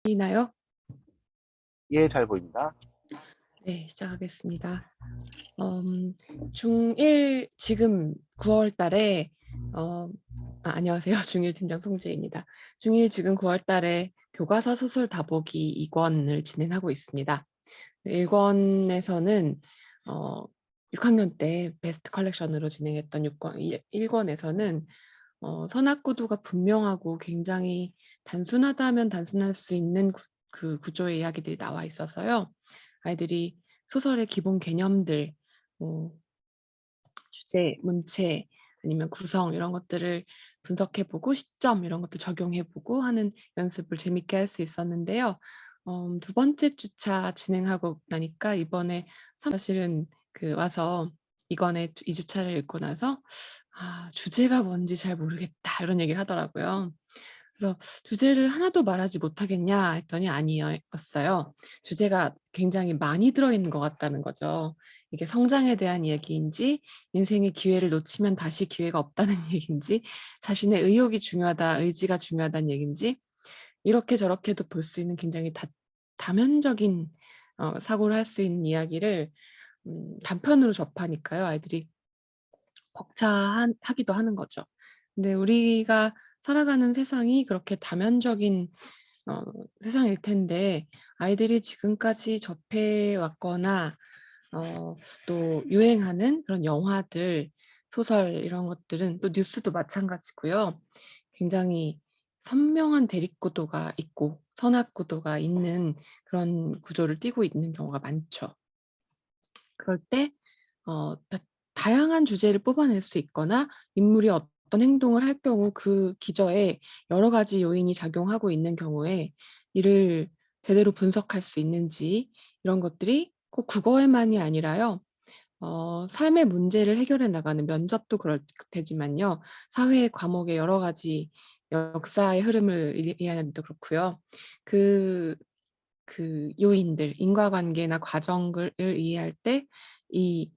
보이나요? 예, 잘 보입니다. 네, 시작하겠습니다. 중1 지금 9월 달에 안녕하세요. 중1 팀장 송지혜입니다. 중1 지금 9월 달에 교과서 소설 다보기 2권을 진행하고 있습니다. 1권에서는 6학년 때 베스트 컬렉션으로 진행했던 1권에서는 선악구도가 분명하고 굉장히 단순하다면 단순할 수 있는 그 구조의 이야기들이 나와 있어서요. 아이들이 소설의 기본 개념들, 뭐 주제, 문체, 아니면 구성 이런 것들을 분석해보고 시점 이런 것들 적용해보고 하는 연습을 재밌게 할 수 있었는데요. 두 번째 주차 진행하고 나니까 이번에 사실은 와서 이번에 2주차를 읽고 나서 주제가 뭔지 잘 모르겠다 이런 얘기를 하더라고요. 그래서 "주제를 하나도 말하지 못하겠냐?" 했더니 아니었어요. 주제가 굉장히 많이 들어있는 것 같다는 거죠. 이게 성장에 대한 이야기인지 인생의 기회를 놓치면 다시 기회가 없다는 얘기인지 자신의 의욕이 중요하다, 의지가 중요하다는 얘기인지 이렇게 저렇게도 볼 수 있는 굉장히 다면적인 사고를 할 수 있는 이야기를 단편으로 접하니까요. 아이들이 벅차하기도 하는 거죠. 근데 우리가 살아가는 세상이 그렇게 다면적인 어 세상일 텐데 아이들이 지금까지 접해 왔거나 또 유행하는 그런 영화들, 소설 이런 것들은 또 뉴스도 마찬가지고요. 굉장히 선명한 대립구도가 있고 선악구도가 있는 그런 구조를 띠고 있는 경우가 많죠. 그럴 때 다양한 주제를 뽑아낼 수 있거나 인물이 어떤 행동을 할 경우 그 기저에 여러 가지 요인이 작용하고 있는 경우에 이를 제대로 분석할 수 있는지 이런 것들이 꼭 국어에만이 아니라요. 삶의 문제를 해결해 나가는 면접도 그럴 테지만요. 사회의 과목의 여러 가지 역사의 흐름을 이해하는 데도 그렇고요. 그 요인들, 인과관계나 과정을 이해할 때 이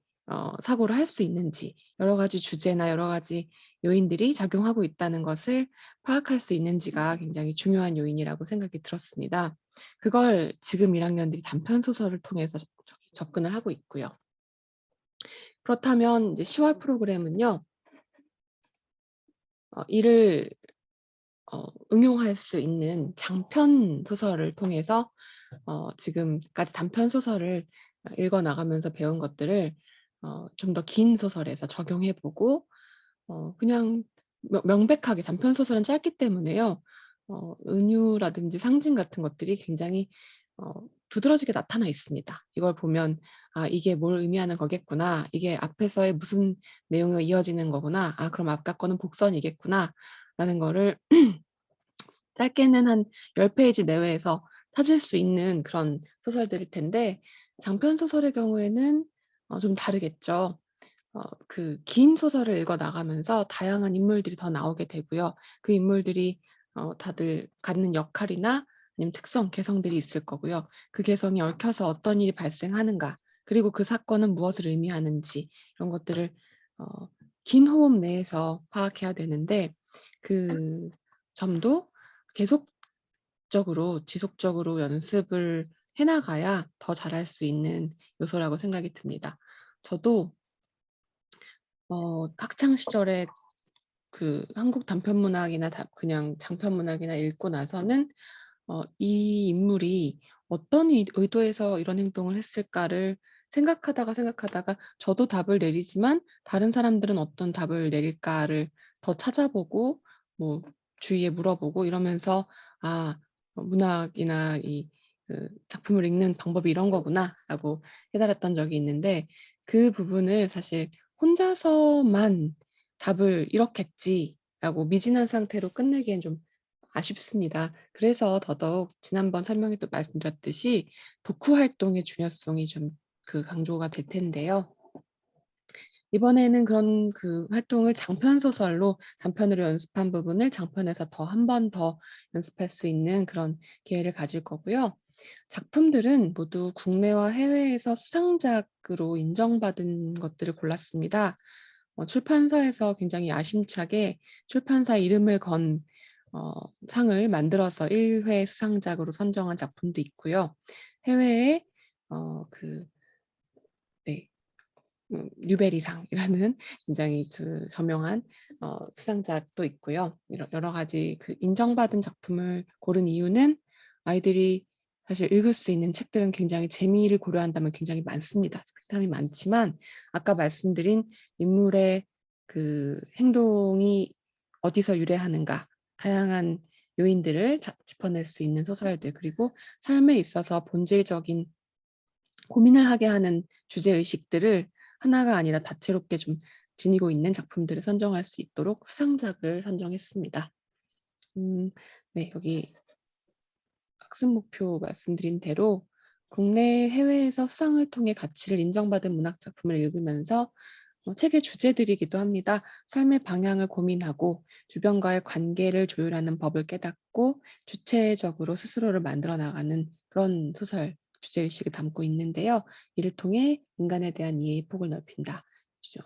사고를 할 수 있는지 여러 가지 주제나 여러 가지 요인들이 작용하고 있다는 것을 파악할 수 있는지가 굉장히 중요한 요인이라고 생각이 들었습니다. 그걸 지금 1 학년들이 단편 소설을 통해서 접근을 하고 있고요. 그렇다면 이제 10월 프로그램은요. 이를 응용할 수 있는 장편 소설을 통해서 지금까지 단편 소설을 읽어 나가면서 배운 것들을 좀 더 긴 소설에서 적용해 보고 그냥 명백하게 단편 소설은 짧기 때문에요. 은유라든지 상징 같은 것들이 굉장히 두드러지게 나타나 있습니다. 이걸 보면 '아 이게 뭘 의미하는 거겠구나. 이게 앞에서의 무슨 내용이 이어지는 거구나. 아 그럼 아까 거는 복선이겠구나.'라는 거를 짧게는 한 10 페이지 내외에서 찾을 수 있는 그런 소설들일 텐데 장편 소설의 경우에는 좀 다르겠죠. 긴 소설을 읽어 나가면서 다양한 인물들이 더 나오게 되고요. 그 인물들이 다들 갖는 역할이나 아니면 특성, 개성들이 있을 거고요. 그 개성이 얽혀서 어떤 일이 발생하는가, 그리고 그 사건은 무엇을 의미하는지 이런 것들을 어 긴 호흡 내에서 파악해야 되는데 그 점도 계속적으로 지속적으로 연습을 해 나가야 더 잘할 수 있는 요소라고 생각이 듭니다. 저도 학창 시절에 한국 단편 문학이나 그냥 장편 문학이나 읽고 나서는 이 인물이 어떤 의도에서 이런 행동을 했을까를 생각하다가 저도 답을 내리지만 다른 사람들은 어떤 답을 내릴까를 더 찾아보고 뭐 주위에 물어보고 이러면서 '아 문학이나 작품을 읽는 방법이 이런 거구나.'라고 깨달았던 적이 있는데 그 부분을 사실 혼자서만 '답을 이렇겠지.'라고 미진한 상태로 끝내기엔 좀 아쉽습니다. 그래서 더더욱 지난번 설명에 또 말씀드렸듯이 독후 활동의 중요성이 좀 강조가 될 텐데요. 이번에는 그런 활동을 장편 소설로 단편으로 연습한 부분을 장편에서 한 번 더 연습할 수 있는 그런 기회를 가질 거고요. 작품들은 모두 국내와 해외에서 수상작으로 인정받은 것들을 골랐습니다. 출판사에서 굉장히 야심차게 출판사 이름을 건 상을 만들어서 1회 수상작으로 선정한 작품도 있고요. 해외에 그 네. 뉴베리상이라는 굉장히 저명한 수상작도 있고요. 여러 가지 인정받은 작품을 고른 이유는 아이들이 사실 읽을 수 있는 책들은 굉장히 재미를 고려한다면 굉장히 많습니다. 사람이 많지만 아까 말씀드린 인물의 행동이 어디서 유래하는가, 다양한 요인들을 짚어낼 수 있는 소설들, 그리고 삶에 있어서 본질적인 고민을 하게 하는 주제의식들을 하나가 아니라 다채롭게 좀 지니고 있는 작품들을 선정할 수 있도록 수상작을 선정했습니다. 네, 여기 학습 목표 말씀드린 대로 국내 해외에서 수상을 통해 가치를 인정받은 문학 작품을 읽으면서 책의 주제들이기도 합니다. 삶의 방향을 고민하고 주변과의 관계를 조율하는 법을 깨닫고 주체적으로 스스로를 만들어 나가는 그런 소설 주제의식을 담고 있는데요. 이를 통해 인간에 대한 이해의 폭을 넓힌다.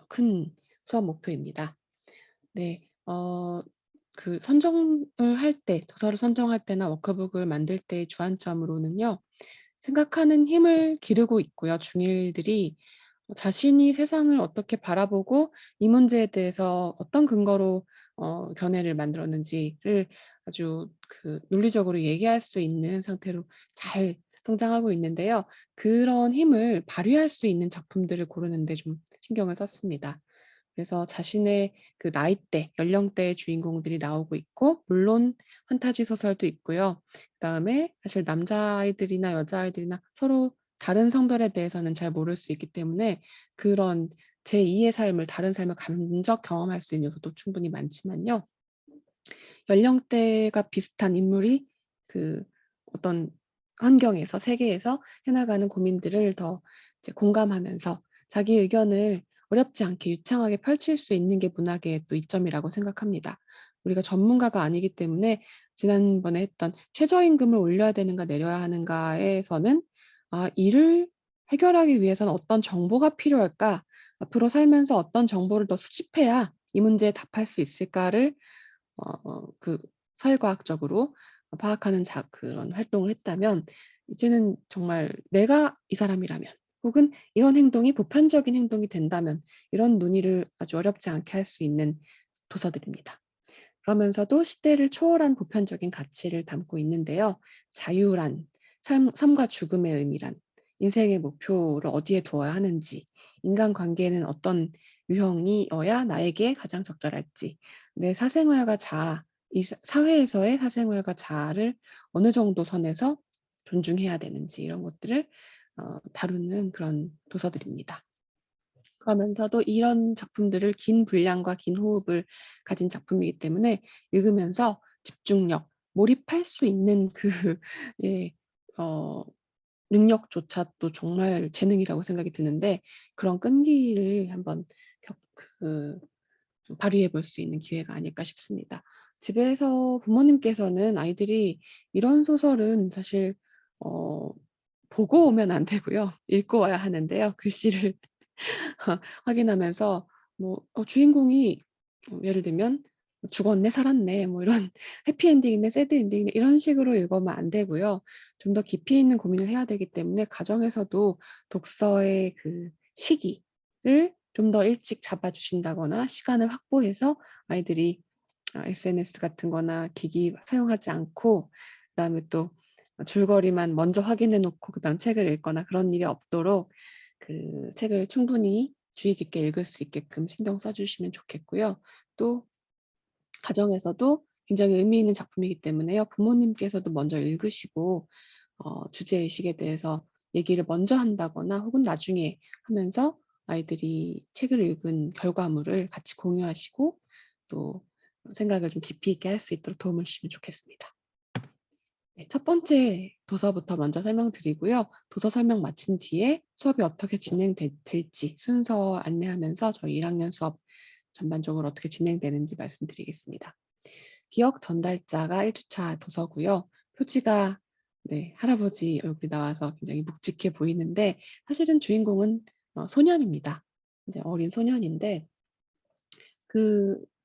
큰 수업 목표입니다. 네. 선정을 할 때, 도서를 선정할 때나 워크북을 만들 때의 주안점으로는요. 생각하는 힘을 기르고 있고요. 중일들이 자신이 세상을 어떻게 바라보고 이 문제에 대해서 어떤 근거로 견해를 만들었는지를 아주 논리적으로 얘기할 수 있는 상태로 잘 성장하고 있는데요. 그런 힘을 발휘할 수 있는 작품들을 고르는 데 좀 신경을 썼습니다. 그래서 자신의 나이대, 연령대의 주인공들이 나오고 있고, 물론 판타지 소설도 있고요. 그다음에 사실 남자아이들이나 여자아이들이나 서로 다른 성별에 대해서는 잘 모를 수 있기 때문에 그런 제2의 삶을, 다른 삶을 감적 경험할 수 있는 요소도 충분히 많지만요. 연령대가 비슷한 인물이 어떤 환경에서, 세계에서 해나가는 고민들을 더 이제 공감하면서 자기 의견을 어렵지 않게 유창하게 펼칠 수 있는 게 문학의 또 이점이라고 생각합니다. 우리가 전문가가 아니기 때문에 지난번에 했던 '최저임금을 올려야 되는가 내려야 하는가.'에서는 '아 이를 해결하기 위해서는 어떤 정보가 필요할까? 앞으로 살면서 어떤 정보를 더 수집해야 이 문제에 답할 수 있을까?'를 사회과학적으로 파악하는 그런 활동을 했다면, 이제는 정말 내가 이 사람이라면, 혹은 이런 행동이 보편적인 행동이 된다면 이런 논의를 아주 어렵지 않게 할 수 있는 도서들입니다. 그러면서도 시대를 초월한 보편적인 가치를 담고 있는데요. 자유란, 삶과 죽음의 의미란, 인생의 목표를 어디에 두어야 하는지, 인간관계는 어떤 유형이어야 나에게 가장 적절할지, 내 사생활과 자아, 이 사회에서의 사생활과 자아를 어느 정도 선에서 존중해야 되는지, 이런 것들을 다루는 그런 도서들입니다. 그러면서도 이런 작품들을 긴 분량과 긴 호흡을 가진 작품이기 때문에 읽으면서 집중력, 몰입할 수 있는 예 어 능력조차도 정말 재능이라고 생각이 드는데, 그런 끈기를 한번 격 그 좀 발휘해 볼 수 있는 기회가 아닐까 싶습니다. 집에서 부모님께서는 아이들이 이런 소설은 사실 어 보고 오면 안 되고요. 읽고 와야 하는데요. 글씨를 확인하면서 주인공이 예를 들면 '죽었네. 살았네.' 이런 '해피 엔딩이네. 새드 엔딩이네.' 이런 식으로 읽으면 안 되고요. 좀 더 깊이 있는 고민을 해야 되기 때문에 가정에서도 독서의 시기를 좀 더 일찍 잡아 주신다거나 시간을 확보해서 아이들이 SNS 같은 거나 기기 사용하지 않고, 그다음에 또 줄거리만 먼저 확인해 놓고 그다음 책을 읽거나 그런 일이 없도록 책을 충분히 주의 깊게 읽을 수 있게끔 신경 써 주시면 좋겠고요. 또 가정에서도 굉장히 의미 있는 작품이기 때문에요. 부모님께서도 먼저 읽으시고 주제의식에 대해서 얘기를 먼저 한다거나 혹은 나중에 하면서 아이들이 책을 읽은 결과물을 같이 공유하시고 또 생각을 좀 깊이 있게 할 수 있도록 도움을 주시면 좋겠습니다. 네, 첫 번째 도서부터 먼저 설명드리고요. 도서 설명 마친 뒤에 수업이 어떻게 될지 순서 안내하면서 저희 1 학년 수업 전반적으로 어떻게 진행되는지 말씀드리겠습니다. 기억 전달자가 1 주차 도서고요. 표지가 네, 할아버지 얼굴이 나와서 굉장히 묵직해 보이는데 사실은 주인공은 소년입니다. 이제 어린 소년인데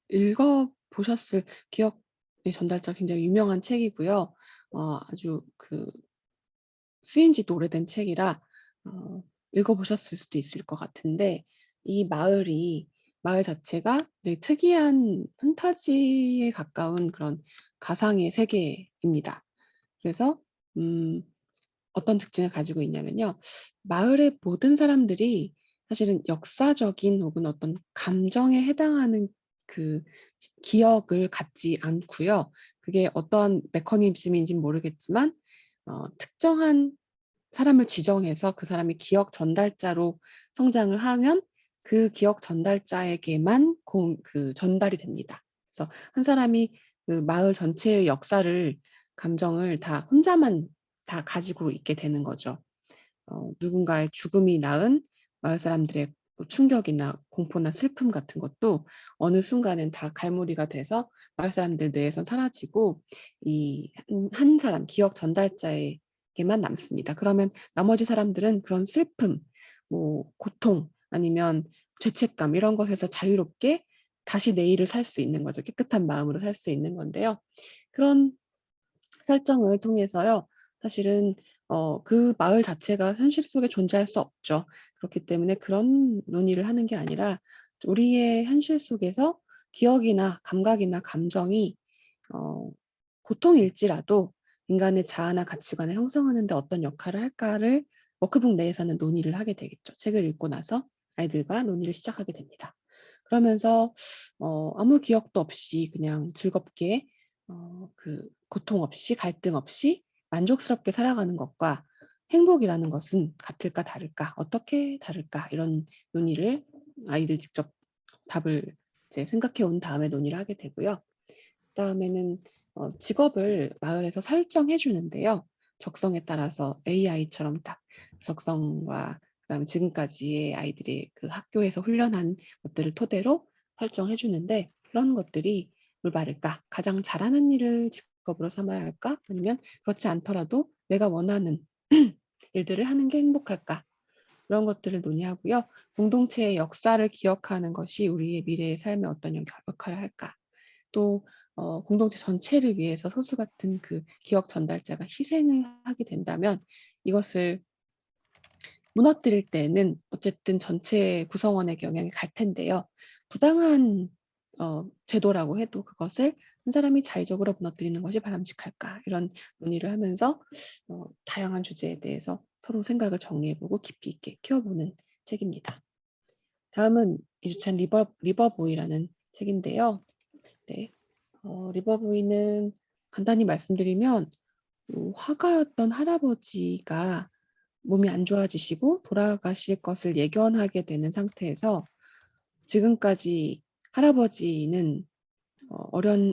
읽어 보셨을 기억 전달자 굉장히 유명한 책이고요. 아주 쓰인 지도 오래된 책이라 읽어 보셨을 수도 있을 것 같은데, 이 마을 자체가 되게 특이한 판타지에 가까운 그런 가상의 세계입니다. 그래서 음 어떤 특징을 가지고 있냐면요. 마을의 모든 사람들이 사실은 역사적인 혹은 어떤 감정에 해당하는 그 기억을 갖지 않고요. 그게 어떠한 메커니즘인지는 모르겠지만 특정한 사람을 지정해서 그 사람이 기억 전달자로 성장을 하면 그 기억 전달자에게만 전달이 됩니다. 그래서 한 사람이 그 마을 전체의 역사를, 감정을 다 혼자만 다 가지고 있게 되는 거죠. 누군가의 죽음이 낳은 마을 사람들의 충격이나 공포나 슬픔 같은 것도 어느 순간엔 다 갈무리가 돼서 마을 사람들 뇌에선 사라지고 이 한 사람 기억 전달자에게만 남습니다. 그러면 나머지 사람들은 그런 슬픔, 뭐 고통 아니면 죄책감 이런 것에서 자유롭게 다시 내일을 살 수 있는 거죠. 깨끗한 마음으로 살 수 있는 건데요. 그런 설정을 통해서요. 사실은 그 마을 자체가 현실 속에 존재할 수 없죠. 그렇기 때문에 그런 논의를 하는 게 아니라 우리의 현실 속에서 기억이나 감각이나 감정이 어 고통일지라도 인간의 자아나 가치관을 형성하는 데 어떤 역할을 할까를 워크북 내에서는 논의를 하게 되겠죠. 책을 읽고 나서 아이들과 논의를 시작하게 됩니다. 그러면서 아무 기억도 없이 그냥 즐겁게 고통 없이 갈등 없이 만족스럽게 살아가는 것과 행복이라는 것은 같을까 다를까? 어떻게 다를까? 이런 논의를 아이들 직접 답을 이제 생각해 온 다음에 논의를 하게 되고요. 그다음에는 직업을 마을에서 설정해 주는데요. 적성에 따라서 AI처럼 딱 적성과 그다음에 지금까지의 아이들이 그 학교에서 훈련한 것들을 토대로 설정해 주는데, 그런 것들이 올바를까? 가장 잘하는 일을 직업으로 삼아야 할까? 아니면 그렇지 않더라도 내가 원하는 일들을 하는 게 행복할까? 그런 것들을 논의하고요. 공동체의 역사를 기억하는 것이 우리의 미래의 삶에 어떤 역할을 할까? 또 공동체 전체를 위해서 소수 같은 그 기억 전달자가 희생을 하게 된다면 이것을 무너뜨릴 때는 어쨌든 전체 구성원에게 영향이 갈 텐데요. 부당한 제도라고 해도 그것을 한 사람이 자의적으로 무너뜨리는 것이 바람직할까? 이런 논의를 하면서 다양한 주제에 대해서 서로 생각을 정리해 보고 깊이 있게 키워보는 책입니다. 다음은 이주찬 리버보이라는 책인데요. 네. 리버보이는 간단히 말씀드리면 화가였던 할아버지가 몸이 안 좋아지시고 돌아가실 것을 예견하게 되는 상태에서 지금까지 할아버지는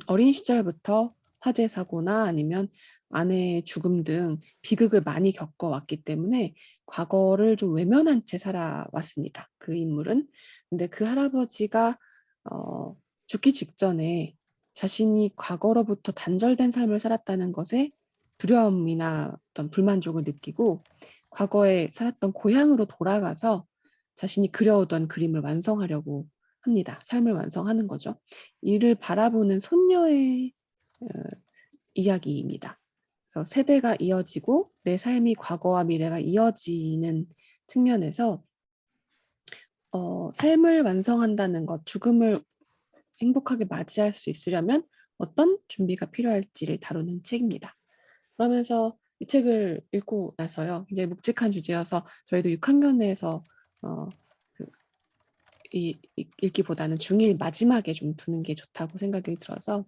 어린 시절부터 화재 사고나 아니면 아내의 죽음 등 비극을 많이 겪어왔기 때문에 과거를 좀 외면한 채 살아왔습니다, 그 인물은. 근데 그 할아버지가 죽기 직전에 자신이 과거로부터 단절된 삶을 살았다는 것에 두려움이나 어떤 불만족을 느끼고 과거에 살았던 고향으로 돌아가서 자신이 그려오던 그림을 완성하려고 합니다. 삶을 완성하는 거죠. 이를 바라보는 손녀의 어 이야기입니다. 그래서 세대가 이어지고 내 삶이 과거와 미래가 이어지는 측면에서 삶을 완성한다는 것, 죽음을 행복하게 맞이할 수 있으려면 어떤 준비가 필요할지를 다루는 책입니다. 그러면서 이 책을 읽고 나서요, 굉장히 묵직한 주제여서 저희도 6학년에서 그 읽기보다는 중1 마지막에 좀 두는 게 좋다고 생각이 들어서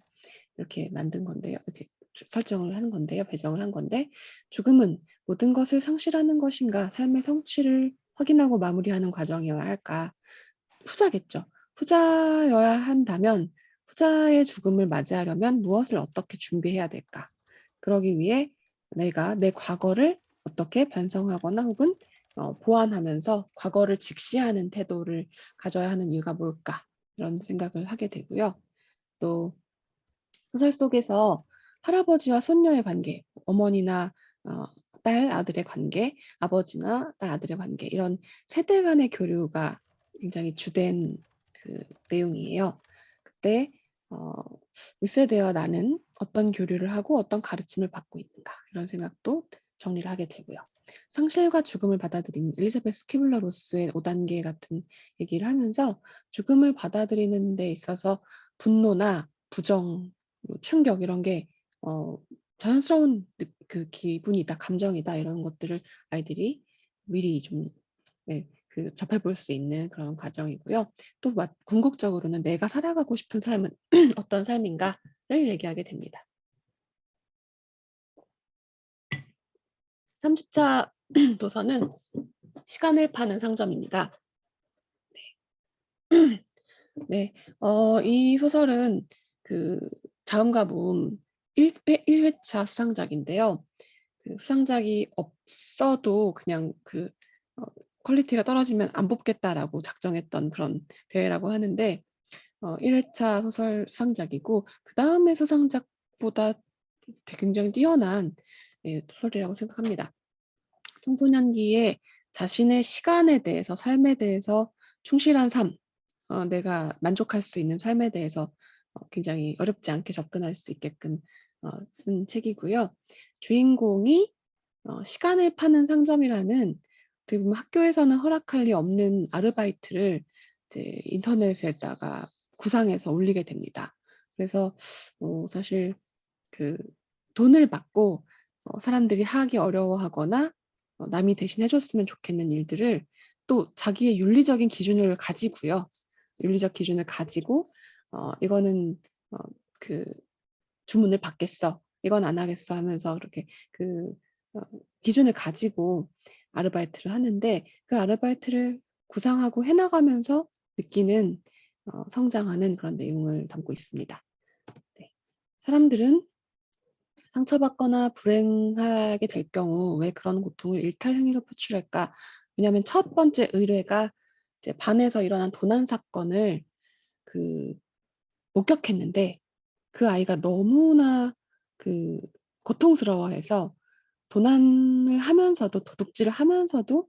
이렇게 만든 건데요. 이렇게 설정을 하는 건데요. 배정을 한 건데, 죽음은 모든 것을 상실하는 것인가? 삶의 성취를 확인하고 마무리하는 과정이어야 할까? 후자겠죠. 후자여야 한다면 후자의 죽음을 맞이하려면 무엇을 어떻게 준비해야 될까? 그러기 위해 내가 내 과거를 어떻게 반성하거나 혹은 보완하면서 과거를 직시하는 태도를 가져야 하는 이유가 뭘까? 이런 생각을 하게 되고요. 또 소설 속에서 할아버지와 손녀의 관계, 어머니나 어 딸, 아들의 관계, 아버지나 딸, 아들의 관계, 이런 세대 간의 교류가 굉장히 주된 그 내용이에요. 그때 어 "윗세대와 나는 어떤 교류를 하고 어떤 가르침을 받고 있는가 이런 생각도 정리를 하게 되고요. 상실과 죽음을 받아들이는 엘리자베스 퀴블러 로스의 5단계 같은 얘기를 하면서 죽음을 받아들이는 데 있어서 분노나 부정, 충격 이런 게 자연스러운 그 기분이다, 감정이다 이런 것들을 아이들이 미리 좀 접해 볼 수 있는 그런 과정이고요. 또 궁극적으로는 내가 살아가고 싶은 삶은 어떤 삶인가를 얘기하게 됩니다. 3주차 도서는 시간을 파는 상점입니다. 네. 이 소설은 그 자음과 모음 1회차 수상작인데요. 그 수상작이 없어도 그냥 어 '퀄리티가 떨어지면 안 뽑겠다.'라고 작정했던 그런 대회라고 하는데 1회차 소설 수상작이고 그다음의 수상작보다 굉장히 뛰어난 소설이라고 생각합니다. 청소년기에 자신의 시간에 대해서 삶에 대해서 충실한 삶, 내가 만족할 수 있는 삶에 대해서 굉장히 어렵지 않게 접근할 수 있게끔 쓴 책이고요. 주인공이 시간을 파는 상점이라는 어떻게 보면 학교에서는 허락할 리 없는 아르바이트를 이제 인터넷에다가 구상해서 올리게 됩니다. 그래서 사실 그 돈을 받고 사람들이 하기 어려워하거나 남이 대신 해 줬으면 좋겠는 일들을 또 자기의 윤리적인 기준을 가지고요. 윤리적 기준을 가지고 "이거는 어 그 주문을 받겠어. 이건 안 하겠어." 하면서 그렇게 그 어 기준을 가지고 아르바이트를 하는데 그 아르바이트를 구상하고 해 나가면서 느끼는 성장하는 그런 내용을 담고 있습니다. 네. 사람들은 상처받거나 불행하게 될 경우 왜 그런 고통을 일탈 행위로 표출할까? 왜냐하면 첫 번째 의뢰가 이제 반에서 일어난 도난 사건을 그 목격했는데 그 아이가 너무나 그 고통스러워해서 도난을 하면서도 도둑질을 하면서도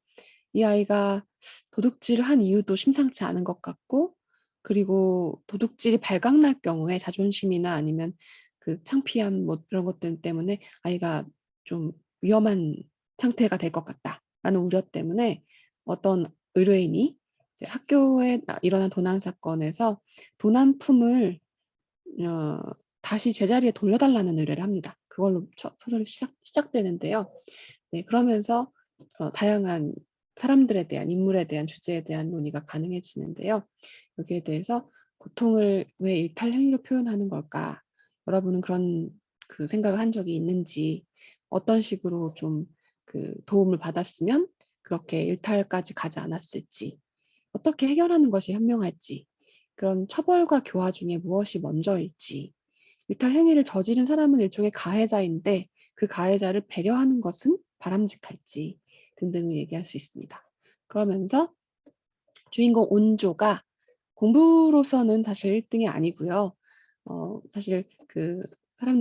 이 아이가 도둑질을 한 이유도 심상치 않은 것 같고 그리고 도둑질이 발각날 경우에 자존심이나 아니면 그 창피함 뭐 이런 것들 때문에 '아이가 좀 위험한 상태가 될 것 같다.'라는 우려 때문에 어떤 의뢰인이 이제 학교에 일어난 도난 사건에서 도난품을 어 다시 제자리에 돌려달라는 의뢰를 합니다. 그걸로 소설이 시작되는데요. 네 그러면서 다양한 사람들에 대한 인물에 대한 주제에 대한 논의가 가능해지는데요. 여기에 대해서 '고통을 왜 일탈 행위로 표현하는 걸까?' 여러분은 그런 생각을 한 적이 있는지 어떤 식으로 좀 도움을 받았으면 그렇게 일탈까지 가지 않았을지 어떻게 해결하는 것이 현명할지 그런 처벌과 교화 중에 무엇이 먼저일지 일탈 행위를 저지른 사람은 일종의 가해자인데 그 가해자를 배려하는 것은 바람직할지 등등을 얘기할 수 있습니다. 그러면서 주인공 온조가 공부로서는 사실 1 등이 아니고요. 사실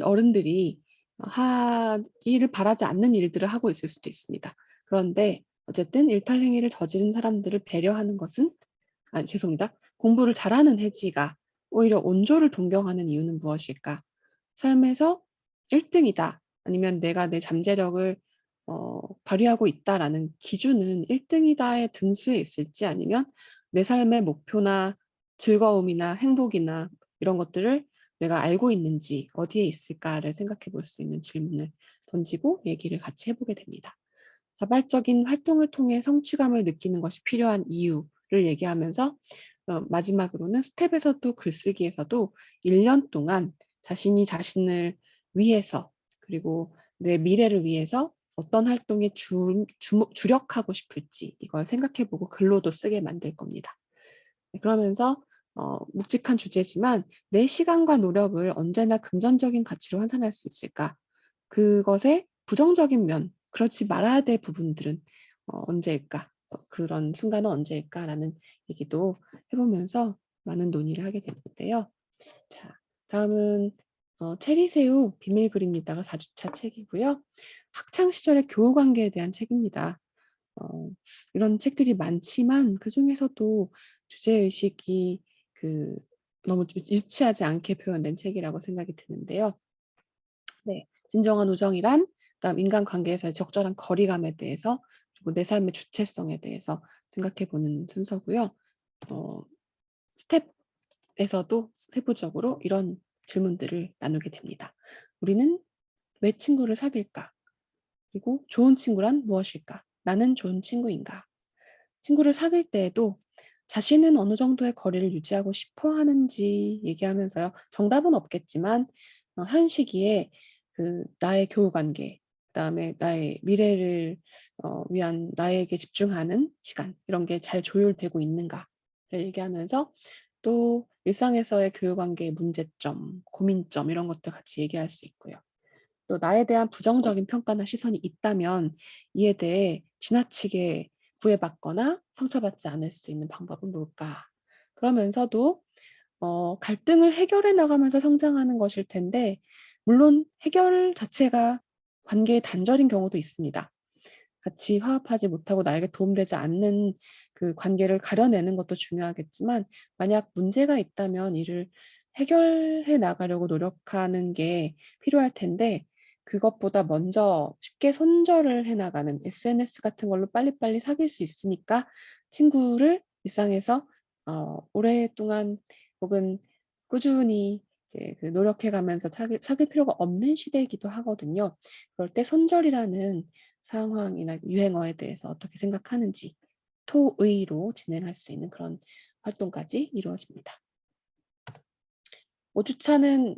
어른들이 하기를 바라지 않는 일들을 하고 있을 수도 있습니다. 그런데 어쨌든 일탈 행위를 저지른 사람들을 배려하는 것은 죄송합니다. 공부를 잘하는 해지가 오히려 온조를 동경하는 이유는 무엇일까? 삶에서 1 등이다. 아니면 내가 내 잠재력을 발휘하고 있다라는 기준은 1 등이다의 등수에 있을지 아니면 내 삶의 목표나 즐거움이나 행복이나 이런 것들을 내가 알고 있는지 어디에 있을까를 생각해 볼 수 있는 질문을 던지고 얘기를 같이 해 보게 됩니다. 자발적인 활동을 통해 성취감을 느끼는 것이 필요한 이유를 얘기하면서 마지막으로는 스텝에서도 글쓰기에서도 1년 동안 자신이 자신을 위해서 그리고 내 미래를 위해서 어떤 활동에 주력하고 싶을지 이걸 생각해 보고 글로도 쓰게 만들 겁니다. 네 그러면서 묵직한 주제지만 '내 시간과 노력을 언제나 금전적인 가치로 환산할 수 있을까? 그것의 부정적인 면, 그렇지 말아야 될 부분들은 언제일까? 그런 순간은 언제일까?'라는 얘기도 해 보면서 많은 논의를 하게 됐는데요. 자 다음은 체리새우 비밀 그립니다가 4 주차 책이고요. 학창 시절의 교우 관계에 대한 책입니다. 어 이런 책들이 많지만 그중에서도 주제 의식이 그 너무 유치하지 않게 표현된 책이라고 생각이 드는데요. 네. 진정한 우정이란 그다음 인간관계에서의 적절한 거리감에 대해서 그리고 내 삶의 주체성에 대해서 생각해 보는 순서고요. 어 스텝에서도 세부적으로 이런 질문들을 나누게 됩니다. 우리는 왜 친구를 사귈까? 그리고 좋은 친구란 무엇일까? 나는 좋은 친구인가? 친구를 사귈 때에도 자신은 어느 정도의 거리를 유지하고 싶어 하는지 얘기하면서요. 정답은 없겠지만 현 시기에 나의 교우 관계, 그다음에 나의 미래를 위한 나에게 집중하는 시간 이런 게 잘 조율되고 있는가를 얘기하면서 또 일상에서의 교우 관계의 문제점, 고민점 이런 것들 같이 얘기할 수 있고요. 또 나에 대한 부정적인 평가나 시선이 있다면 이에 대해 지나치게 구애받거나 상처받지 않을 수 있는 방법은 뭘까? 그러면서도 갈등을 해결해 나가면서 성장하는 것일 텐데 물론 해결 자체가 관계의 단절인 경우도 있습니다. 같이 화합하지 못하고 나에게 도움되지 않는 그 관계를 가려내는 것도 중요하겠지만 만약 문제가 있다면 이를 해결해 나가려고 노력하는 게 필요할 텐데 그것보다 먼저 쉽게 손절을 해 나가는 SNS 같은 걸로 빨리빨리 사귈 수 있으니까 친구를 일상에서 오랫동안 혹은 꾸준히 이제 노력해 가면서 사귈 필요가 없는 시대이기도 하거든요. 그럴 때 손절이라는 상황이나 유행어에 대해서 어떻게 생각하는지 토의로 진행할 수 있는 그런 활동까지 이루어집니다. 5 주차는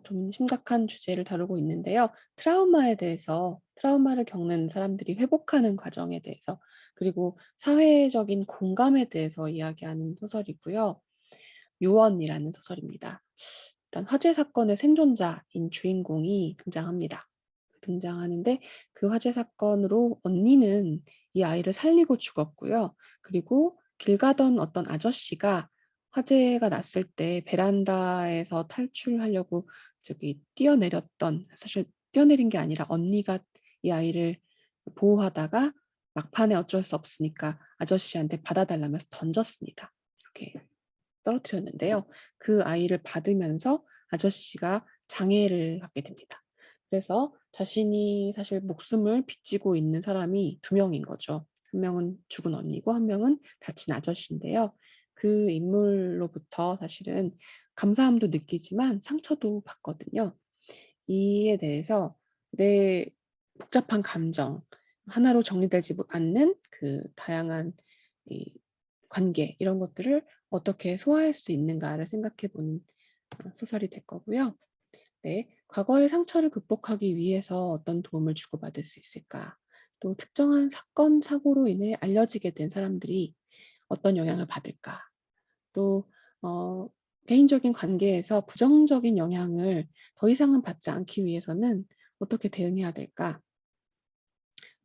좀 심각한 주제를 다루고 있는데요. 트라우마에 대해서 트라우마를 겪는 사람들이 회복하는 과정에 대해서 그리고 사회적인 공감에 대해서 이야기하는 소설이고요. 유언이라는 소설입니다. 일단 화재 사건의 생존자인 주인공이 등장합니다. 등장하는데 그 화재 사건으로 언니는 이 아이를 살리고 죽었고요. 그리고 길 가던 어떤 아저씨가 화재가 났을 때 베란다에서 탈출하려고 뛰어내렸던 사실 뛰어내린 게 아니라 언니가 이 아이를 보호하다가 막판에 어쩔 수 없으니까 아저씨한테 받아 달라면서 던졌습니다. 이렇게 떨어뜨렸는데요. 그 아이를 받으면서 아저씨가 장애를 갖게 됩니다. 그래서 자신이 사실 목숨을 빚지고 있는 사람이 2 명인 거죠. 1 명은 죽은 언니고 1 명은 다친 아저씨인데요. 그 인물로부터 사실은 감사함도 느끼지만 상처도 받거든요. 이에 대해서 내 복잡한 감정, 하나로 정리되지 않는 그 다양한 이 관계 이런 것들을 어떻게 소화할 수 있는가를 생각해 보는 소설이 될 거고요. 네. 과거의 상처를 극복하기 위해서 어떤 도움을 주고받을 수 있을까? 또 특정한 사건, 사고로 인해 알려지게 된 사람들이 어떤 영향을 받을까? 또 개인적인 관계에서 부정적인 영향을 더 이상은 받지 않기 위해서는 어떻게 대응해야 될까?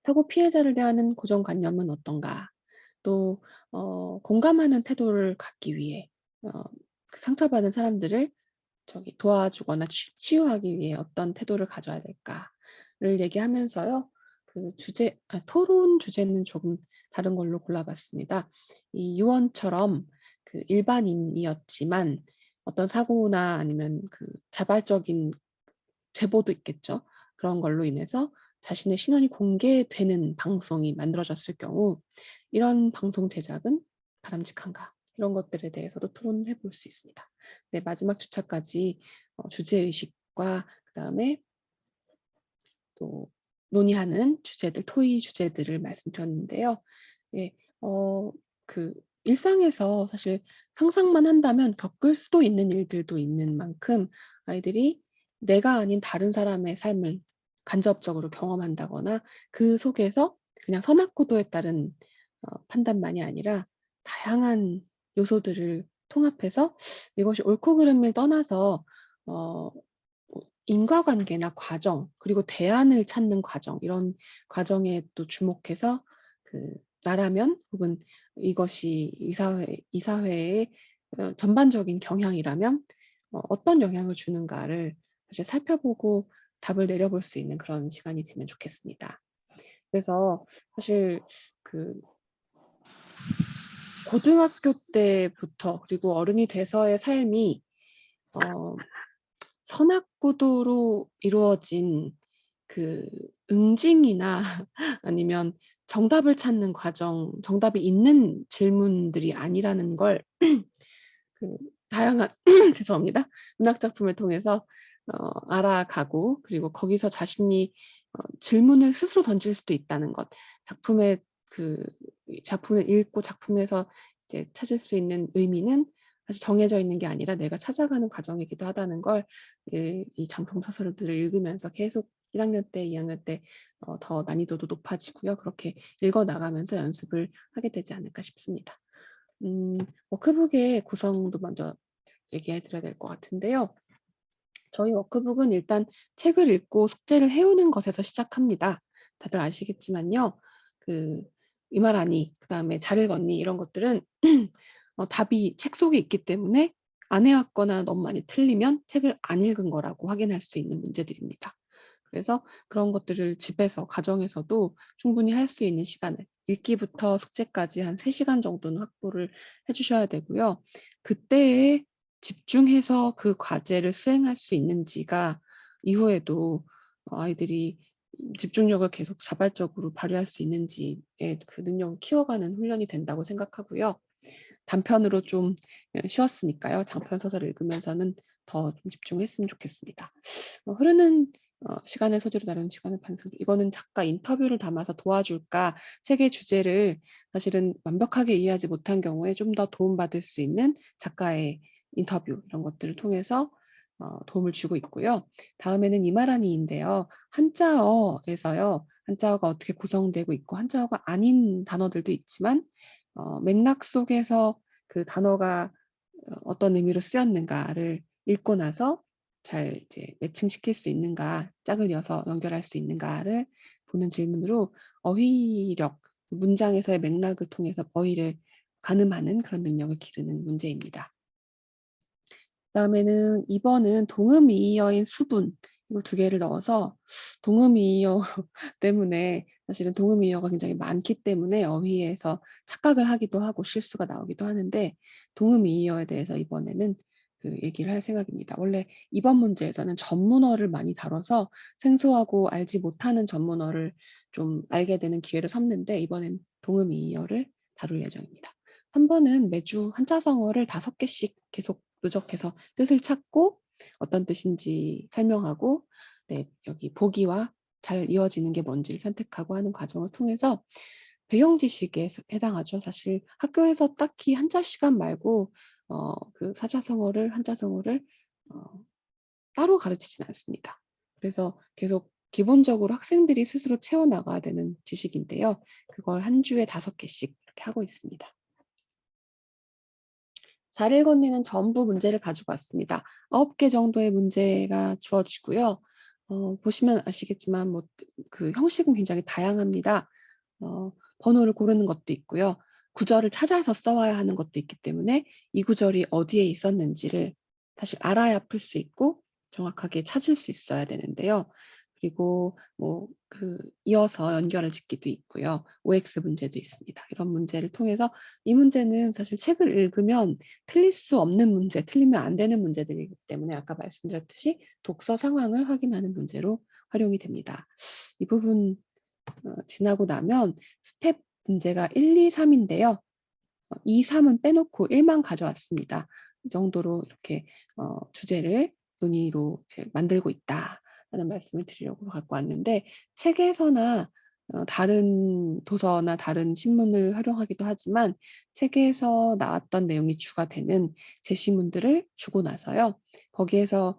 사고 피해자를 대하는 고정관념은 어떤가? 또 공감하는 태도를 갖기 위해 그 상처받은 사람들을 도와주거나 치유하기 위해 어떤 태도를 가져야 될까를 얘기하면서요. 토론 주제는 조금 다른 걸로 골라봤습니다. 이 유언처럼 일반인이었지만 어떤 사고나 아니면 자발적인 제보도 있겠죠. 그런 걸로 인해서 자신의 신원이 공개되는 방송이 만들어졌을 경우 이런 방송 제작은 바람직한가? 이런 것들에 대해서도 토론해 볼 수 있습니다. 네, 마지막 주차까지 주제 의식과 그다음에 또 논의하는 주제들, 토의 주제들을 말씀드렸는데요. 예. 일상에서 사실 상상만 한다면 겪을 수도 있는 일들도 있는 만큼 아이들이 내가 아닌 다른 사람의 삶을 간접적으로 경험한다거나 그 속에서 그냥 선악구도에 따른 판단만이 아니라 다양한 요소들을 통합해서 이것이 옳고 그름을 떠나서 어 인과관계나 과정 그리고 대안을 찾는 과정 이런 과정에 또 주목해서 나라면 혹은 이것이 이 사회의 전반적인 경향이라면 어떤 영향을 주는가를 사실 살펴보고 답을 내려볼 수 있는 그런 시간이 되면 좋겠습니다. 그래서 사실 그 고등학교 때부터 그리고 어른이 돼서의 삶이 어 선악구도로 이루어진 그 응징이나 아니면 정답을 찾는 과정, 정답이 있는 질문들이 아니라는 걸 그 다양한 죄송합니다. 문학 작품을 통해서 알아가고, 그리고 거기서 자신이 질문을 스스로 던질 수도 있다는 것. 작품의 그 이 작품을 읽고 작품에서 이제 찾을 수 있는 의미는 사실 정해져 있는 게 아니라 내가 찾아가는 과정이기도 하다는 걸 이 장편 소설들을 읽으면서 계속 1 학년 때, 2 학년 때 더 난이도도 높아지고요. 그렇게 읽어 나가면서 연습을 하게 되지 않을까 싶습니다. 워크북의 구성도 먼저 얘기해 드려야 될 것 같은데요. 저희 워크북은 일단 책을 읽고 숙제를 해 오는 것에서 시작합니다. 다들 아시겠지만요. 그 이 말 아니, 그다음에 잘 읽었니 이런 것들은 답이 책 속에 있기 때문에 안 해 왔거나 너무 많이 틀리면 책을 안 읽은 거라고 확인할 수 있는 문제들입니다. 그래서 그런 것들을 집에서 가정에서도 충분히 할 수 있는 시간을, 읽기부터 숙제까지 한 3 시간 정도는 확보를 해 주셔야 되고요. 그때에 집중해서 그 과제를 수행할 수 있는지가 이후에도 아이들이 집중력을 계속 자발적으로 발휘할 수 있는지의 그 능력을 키워가는 훈련이 된다고 생각하고요. 단편으로 좀 쉬웠으니까요. 장편 소설을 읽으면서는 더 좀 집중했으면 좋겠습니다. 흐르는 시간을 소재로 다루는 시간을 반성. 이거는 작가 인터뷰를 담아서 도와줄까, 책의 주제를 사실은 완벽하게 이해하지 못한 경우에 좀 더 도움받을 수 있는 작가의 인터뷰, 이런 것들을 통해서 도움을 주고 있고요. 다음에는 이말하니인데요. 한자어에서요. 한자어가 어떻게 구성되고 있고 한자어가 아닌 단어들도 있지만 맥락 속에서 그 단어가 어떤 의미로 쓰였는가를 읽고 나서 잘 이제 매칭시킬 수 있는가, 짝을 이어서 연결할 수 있는가를 보는 질문으로 어휘력, 문장에서의 맥락을 통해서 어휘를 가늠하는 그런 능력을 기르는 문제입니다. 그다음에는 2 번은 동음이의어인 수분, 이거 2 개를 넣어서 동음이의어 때문에, 사실은 동음이의어가 굉장히 많기 때문에 어휘에서 착각을 하기도 하고 실수가 나오기도 하는데, 동음이의어에 대해서 이번에는 얘기를 할 생각입니다. 원래 이번 문제에서는 전문어를 많이 다뤄서 생소하고 알지 못하는 전문어를 좀 알게 되는 기회를 삼는데, 이번엔 동음이의어를 다룰 예정입니다. 3 번은 매주 한자성어를 5 개씩 계속 누적해서 뜻을 찾고 어떤 뜻인지 설명하고, 네, 여기 보기와 잘 이어지는 게 뭔지를 선택하고 하는 과정을 통해서 배경 지식에 해당하죠. 사실 학교에서 딱히 한자 시간 말고 그 사자성어를, 한자성어를 어 따로 가르치진 않습니다. 그래서 계속 기본적으로 학생들이 스스로 채워 나가야 되는 지식인데요. 그걸 한 주에 5 개씩 이렇게 하고 있습니다. 잘 읽었니는 전부 문제를 가지고 왔습니다. 9개 정도의 문제가 주어지고요. 보시면 아시겠지만 뭐 그 형식은 굉장히 다양합니다. 번호를 고르는 것도 있고요. 구절을 찾아서 써와야 하는 것도 있기 때문에 이 구절이 어디에 있었는지를 사실 알아야 풀 수 있고 정확하게 찾을 수 있어야 되는데요. 그리고 뭐 이어서 연결을 짓기도 있고요. OX 문제도 있습니다. 이런 문제를 통해서, 이 문제는 사실 책을 읽으면 틀릴 수 없는 문제, 틀리면 안 되는 문제들이기 때문에 아까 말씀드렸듯이 독서 상황을 확인하는 문제로 활용이 됩니다. 이 부분 지나고 나면 스텝 문제가 1, 2, 3 인데요. 2, 3은 빼놓고 1만 가져왔습니다. 이 정도로 이렇게 주제를 논의로 이제 만들고 있다라는 말씀을 드리려고 갖고 왔는데, 책에서나 다른 도서나 다른 신문을 활용하기도 하지만 책에서 나왔던 내용이 주가 되는 제시문들을 주고 나서요. 거기에서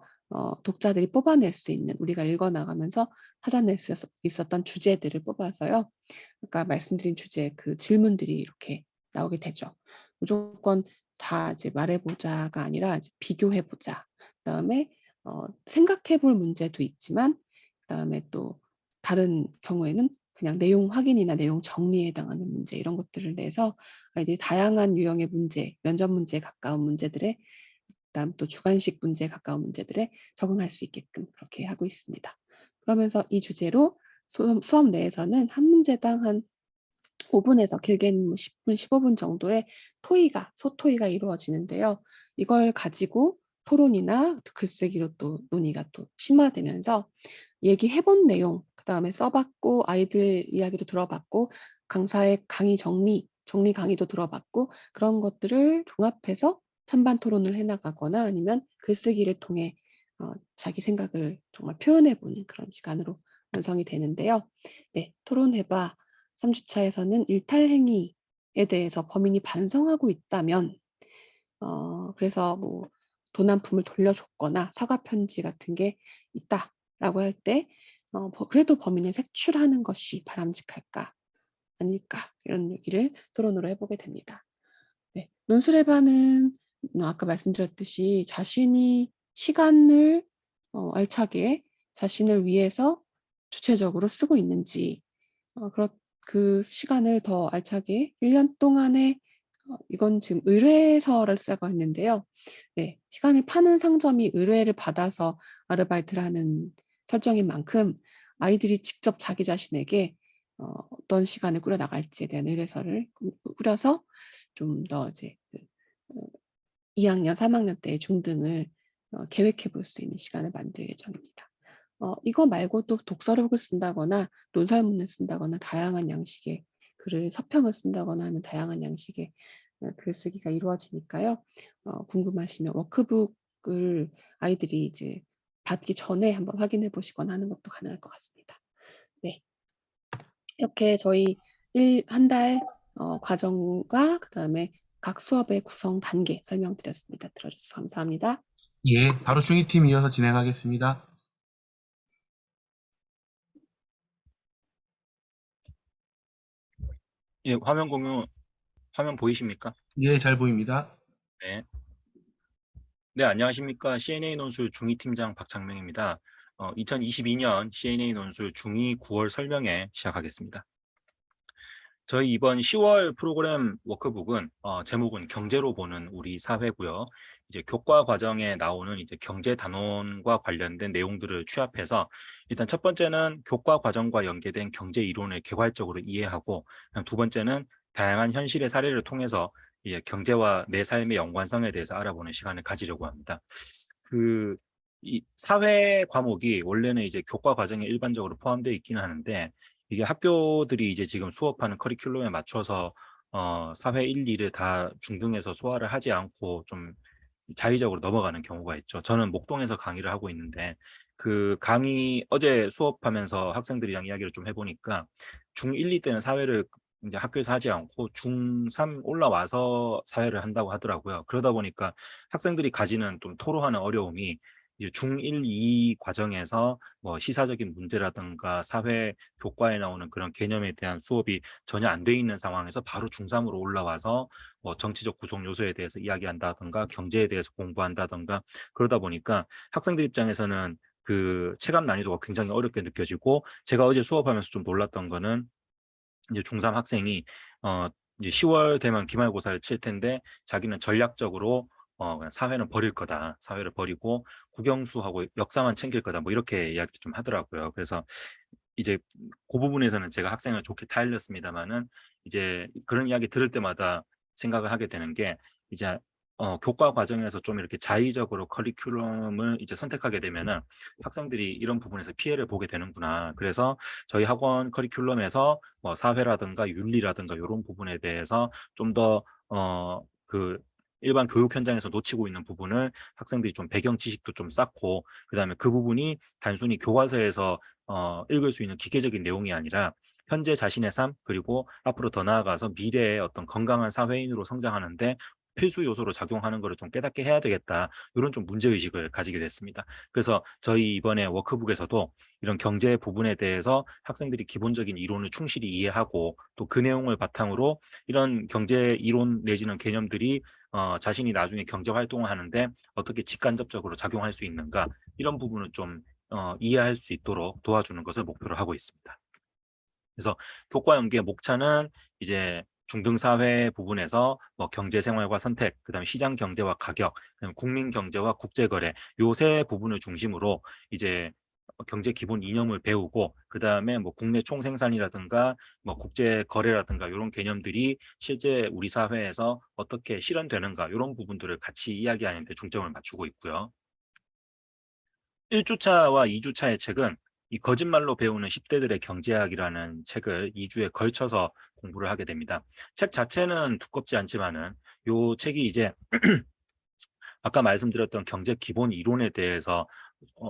독자들이 뽑아낼 수 있는, 우리가 읽어 나가면서 찾아낼 수 있었던 주제들을 뽑아서요. 아까 말씀드린 주제 그 질문들이 이렇게 나오게 되죠. 무조건 다 이제 말해 보자가 아니라 이제 비교해 보자. 그다음에 생각해 볼 문제도 있지만, 그다음에 또 다른 경우에는 그냥 내용 확인이나 내용 정리에 해당하는 문제, 이런 것들을 내서 아이들이 다양한 유형의 문제, 면접 문제에 가까운 문제들에, 그다음 또 주관식 문제에 가까운 문제들에 적응할 수 있게끔 그렇게 하고 있습니다. 그러면서 이 주제로 수업 내에서는 한 문제당 한 5 분에서 길게는 뭐 10 분, 15분 정도의 소토의가 이루어지는데요. 이걸 가지고 토론이나 글쓰기로 또 논의가 또 심화되면서 얘기해 본 내용, 그다음에 써 봤고 아이들 이야기도 들어봤고 강사의 강의 정리 강의도 들어봤고 그런 것들을 종합해서 찬반 토론을 해 나가거나 아니면 글쓰기를 통해 자기 생각을 정말 표현해 보는 그런 시간으로 완성이 되는데요. 네. 토론해 봐 3 주차에서는 일탈 행위에 대해서 범인이 반성하고 있다면 그래서 뭐 도난품을 돌려줬거나 사과 편지 같은 게 있다라고 할 때 그래도 범인을 색출하는 것이 바람직할까 아닐까 이런 얘기를 토론으로 해 보게 됩니다. 네. 논술해봐는 아까 말씀드렸듯이 자신이 시간을 알차게 자신을 위해서 주체적으로 쓰고 있는지 그렇 그 시간을 더 알차게 1년 동안에 이건 지금 의뢰서를 쓰고 있는데요. 네. 시간을 파는 상점이 의뢰를 받아서 아르바이트를 하는 설정인 만큼 아이들이 직접 자기 자신에게 어떤 시간을 꾸려 나갈지에 대한 의뢰서를 꾸려서 좀 더 이제 2 학년, 3 학년 때의 중등을 계획해 볼 수 있는 시간을 만들 예정입니다. 이거 말고도 독서록을 쓴다거나 논설문을 쓴다거나 다양한 양식의 글을 서평을 쓴다거나 하는 다양한 양식의 글쓰기가 이루어지니까요. 궁금하시면 워크북을 아이들이 이제 받기 전에 한번 확인해 보시거나 하는 것도 가능할 것 같습니다. 네. 이렇게 저희 한 달 과정과 그다음에 각 수업의 구성 단계 설명드렸습니다. 들어 주셔서 감사합니다. 예, 바로 중위팀 이어서 진행하겠습니다. 예, 화면 공유, 화면 보이십니까? 예, 잘 보입니다. 네. 네, 안녕하십니까. CNA 논술 중위팀장 박창명입니다. 2022년 CNA 논술 중위 9월 설명회 시작하겠습니다. 저희 이번 10월 프로그램 워크북은 제목은 경제로 보는 우리 사회고요. 이제 교과 과정에 나오는 이제 경제 단원과 관련된 내용들을 취합해서 일단 첫 번째는 교과 과정과 연계된 경제 이론을 개괄적으로 이해하고 두 번째는 다양한 현실의 사례를 통해서 이제 경제와 내 삶의 연관성에 대해서 알아보는 시간을 가지려고 합니다. 이 사회 과목이 원래는 이제 교과 과정에 일반적으로 포함되어 있기는 하는데 이게 학교들이 이제 지금 수업하는 커리큘럼에 맞춰서 사회 1, 2를 다 중등에서 소화를 하지 않고 좀 자의적으로 넘어가는 경우가 있죠. 저는 목동에서 강의를 하고 있는데 그 강의 어제 수업하면서 학생들이랑 이야기를 좀 해보니까 중1, 2 때는 사회를 이제 학교에서 하지 않고 중3 올라와서 사회를 한다고 하더라고요. 그러다 보니까 학생들이 가지는 좀 토로하는 어려움이 이제 중1, 2 과정에서 뭐 시사적인 문제라든가 사회 교과에 나오는 그런 개념에 대한 수업이 전혀 안 돼 있는 상황에서 바로 중3으로 올라와서 뭐 정치적 구성 요소에 대해서 이야기한다든가 경제에 대해서 공부한다든가 그러다 보니까 학생들 입장에서는 그 체감 난이도가 굉장히 어렵게 느껴지고 제가 어제 수업하면서 좀 놀랐던 거는 이제 중3 학생이 이제 10월 되면 기말고사를 칠 텐데 자기는 전략적으로 그냥 사회는 버릴 거다. 사회를 버리고 국영수하고 역사만 챙길 거다. 뭐 이렇게 이야기 좀 하더라고요. 그래서 이제 그 부분에서는 제가 학생을 좋게 타일렀습니다만은 이제 그런 이야기 들을 때마다 생각을 하게 되는 게 이제 교과 과정에서 좀 이렇게 자의적으로 커리큘럼을 이제 선택하게 되면은 학생들이 이런 부분에서 피해를 보게 되는구나. 그래서 저희 학원 커리큘럼에서 뭐 사회라든가 윤리라든가 이런 부분에 대해서 좀 더 그 일반 교육 현장에서 놓치고 있는 부분을 학생들이 좀 배경 지식도 좀 쌓고 그다음에 그 부분이 단순히 교과서에서 읽을 수 있는 기계적인 내용이 아니라 현재 자신의 삶 그리고 앞으로 더 나아가서 미래의 어떤 건강한 사회인으로 성장하는데 필수 요소로 작용하는 것을 좀 깨닫게 해야 되겠다. 이런 좀 문제의식을 가지게 됐습니다. 그래서 저희 이번에 워크북에서도 이런 경제 부분에 대해서 학생들이 기본적인 이론을 충실히 이해하고 또 그 내용을 바탕으로 이런 경제 이론 내지는 개념들이 자신이 나중에 경제 활동을 하는데 어떻게 직간접적으로 작용할 수 있는가 이런 부분을 좀 이해할 수 있도록 도와주는 것을 목표로 하고 있습니다. 그래서 교과 연계 목차는 이제 중등사회 부분에서 뭐 경제생활과 선택, 그다음에 시장 경제와 가격, 그다음에 국민 경제와 국제거래 요 세 부분을 중심으로 이제 경제 기본 이념을 배우고 그다음에 뭐 국내 총생산이라든가 뭐 국제 거래라든가 이런 개념들이 실제 우리 사회에서 어떻게 실현되는가 이런 부분들을 같이 이야기하는 데 중점을 맞추고 있고요. 1주차와 2주차의 책은 이 거짓말로 배우는 10대들의 경제학이라는 책을 2주에 걸쳐서 공부를 하게 됩니다. 책 자체는 두껍지 않지만은 요 책이 이제 아까 말씀드렸던 경제 기본 이론에 대해서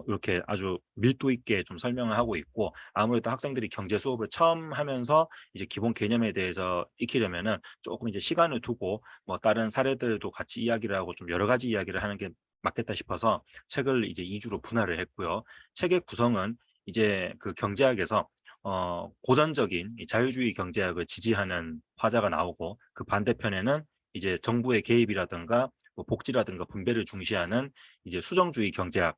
이렇게 아주 밀도 있게 좀 설명을 하고 있고, 아무래도 학생들이 경제 수업을 처음 하면서 이제 기본 개념에 대해서 익히려면은 조금 이제 시간을 두고 뭐 다른 사례들도 같이 이야기를 하고 좀 여러 가지 이야기를 하는 게 맞겠다 싶어서 책을 이제 2주로 분할을 했고요. 책의 구성은 이제 그 경제학에서 고전적인 이 자유주의 경제학을 지지하는 화자가 나오고, 그 반대편에는 이제 정부의 개입이라든가 뭐 복지라든가 분배를 중시하는 이제 수정주의 경제학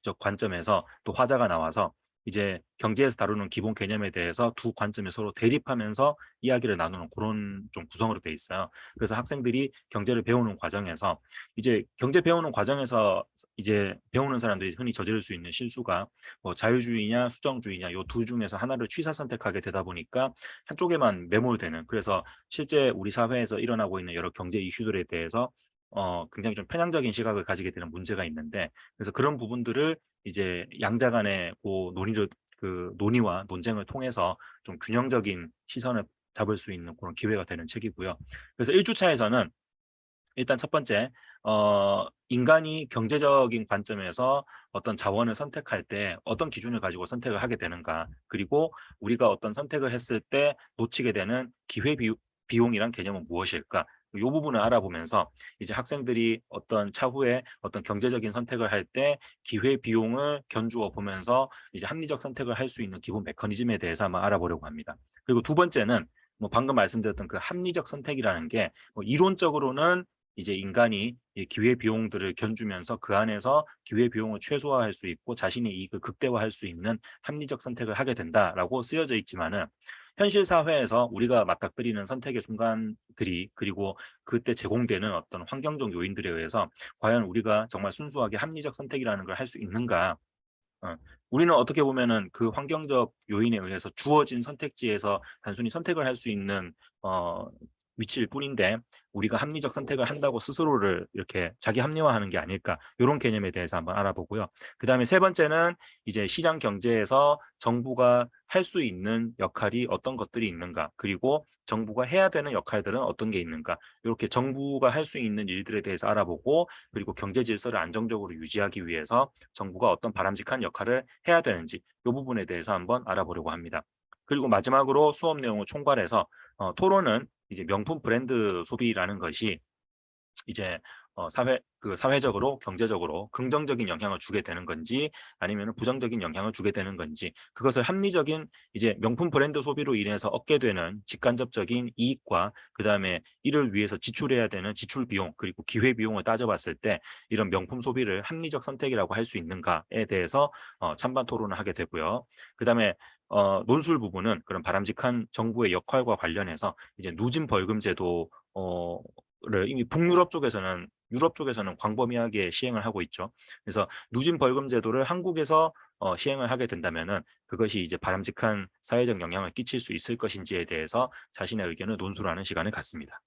적 관점에서 또 화자가 나와서 이제 경제에서 다루는 기본 개념에 대해서 두 관점이 서로 대립하면서 이야기를 나누는 그런 좀 구성으로 돼 있어요. 그래서 학생들이 경제를 배우는 과정에서 이제 경제 배우는 과정에서 이제 배우는 사람들이 흔히 저지를 수 있는 실수가 뭐 자유주의냐 수정주의냐 요 두 중에서 하나를 취사 선택하게 되다 보니까 한쪽에만 매몰되는, 그래서 실제 우리 사회에서 일어나고 있는 여러 경제 이슈들에 대해서 굉장히 좀 편향적인 시각을 가지게 되는 문제가 있는데, 그래서 그런 부분들을 이제 양자 간의 그 논의와 논쟁을 통해서 좀 균형적인 시선을 잡을 수 있는 그런 기회가 되는 책이고요. 그래서 1주차에서는 일단 첫 번째, 인간이 경제적인 관점에서 어떤 자원을 선택할 때 어떤 기준을 가지고 선택을 하게 되는가, 그리고 우리가 어떤 선택을 했을 때 놓치게 되는 비용이란 개념은 무엇일까, 이 부분을 알아보면서 이제 학생들이 어떤 차후에 어떤 경제적인 선택을 할 때 기회 비용을 견주어 보면서 이제 합리적 선택을 할 수 있는 기본 메커니즘에 대해서 한번 알아보려고 합니다. 그리고 두 번째는 뭐 방금 말씀드렸던 그 합리적 선택이라는 게 뭐 이론적으로는 이제 인간이 이 기회 비용들을 견주면서 그 안에서 기회 비용을 최소화할 수 있고 자신의 이익을 극대화할 수 있는 합리적 선택을 하게 된다라고 쓰여져 있지만은, 현실 사회에서 우리가 맞닥뜨리는 선택의 순간들이, 그리고 그때 제공되는 어떤 환경적 요인들에 의해서 과연 우리가 정말 순수하게 합리적 선택이라는 걸 할 수 있는가. 우리는 어떻게 보면은 그 환경적 요인에 의해서 주어진 선택지에서 단순히 선택을 할 수 있는 어 위치일 뿐인데, 우리가 합리적 선택을 한다고 스스로를 이렇게 자기 합리화하는 게 아닐까, 이런 개념에 대해서 한번 알아보고요. 그다음에 세 번째는 이제 시장 경제에서 정부가 할 수 있는 역할이 어떤 것들이 있는가, 그리고 정부가 해야 되는 역할들은 어떤 게 있는가, 이렇게 정부가 할 수 있는 일들에 대해서 알아보고, 그리고 경제 질서를 안정적으로 유지하기 위해서 정부가 어떤 바람직한 역할을 해야 되는지, 이 부분에 대해서 한번 알아보려고 합니다. 그리고 마지막으로 수업 내용을 총괄해서 토론은 이제 명품 브랜드 소비라는 것이 이제 사회적으로 경제적으로 긍정적인 영향을 주게 되는 건지 아니면 부정적인 영향을 주게 되는 건지, 그것을 합리적인 이제 명품 브랜드 소비로 인해서 얻게 되는 직간접적인 이익과 그다음에 이를 위해서 지출해야 되는 지출 비용 그리고 기회 비용을 따져봤을 때 이런 명품 소비를 합리적 선택이라고 할 수 있는가에 대해서 찬반 토론을 하게 되고요. 그다음에 논술 부분은 그런 바람직한 정부의 역할과 관련해서 이제 누진 벌금 제도 를 이미 유럽 쪽에서는 광범위하게 시행을 하고 있죠. 그래서 누진 벌금 제도를 한국에서 시행을 하게 된다면은 그것이 이제 바람직한 사회적 영향을 끼칠 수 있을 것인지에 대해서 자신의 의견을 논술하는 시간을 갖습니다.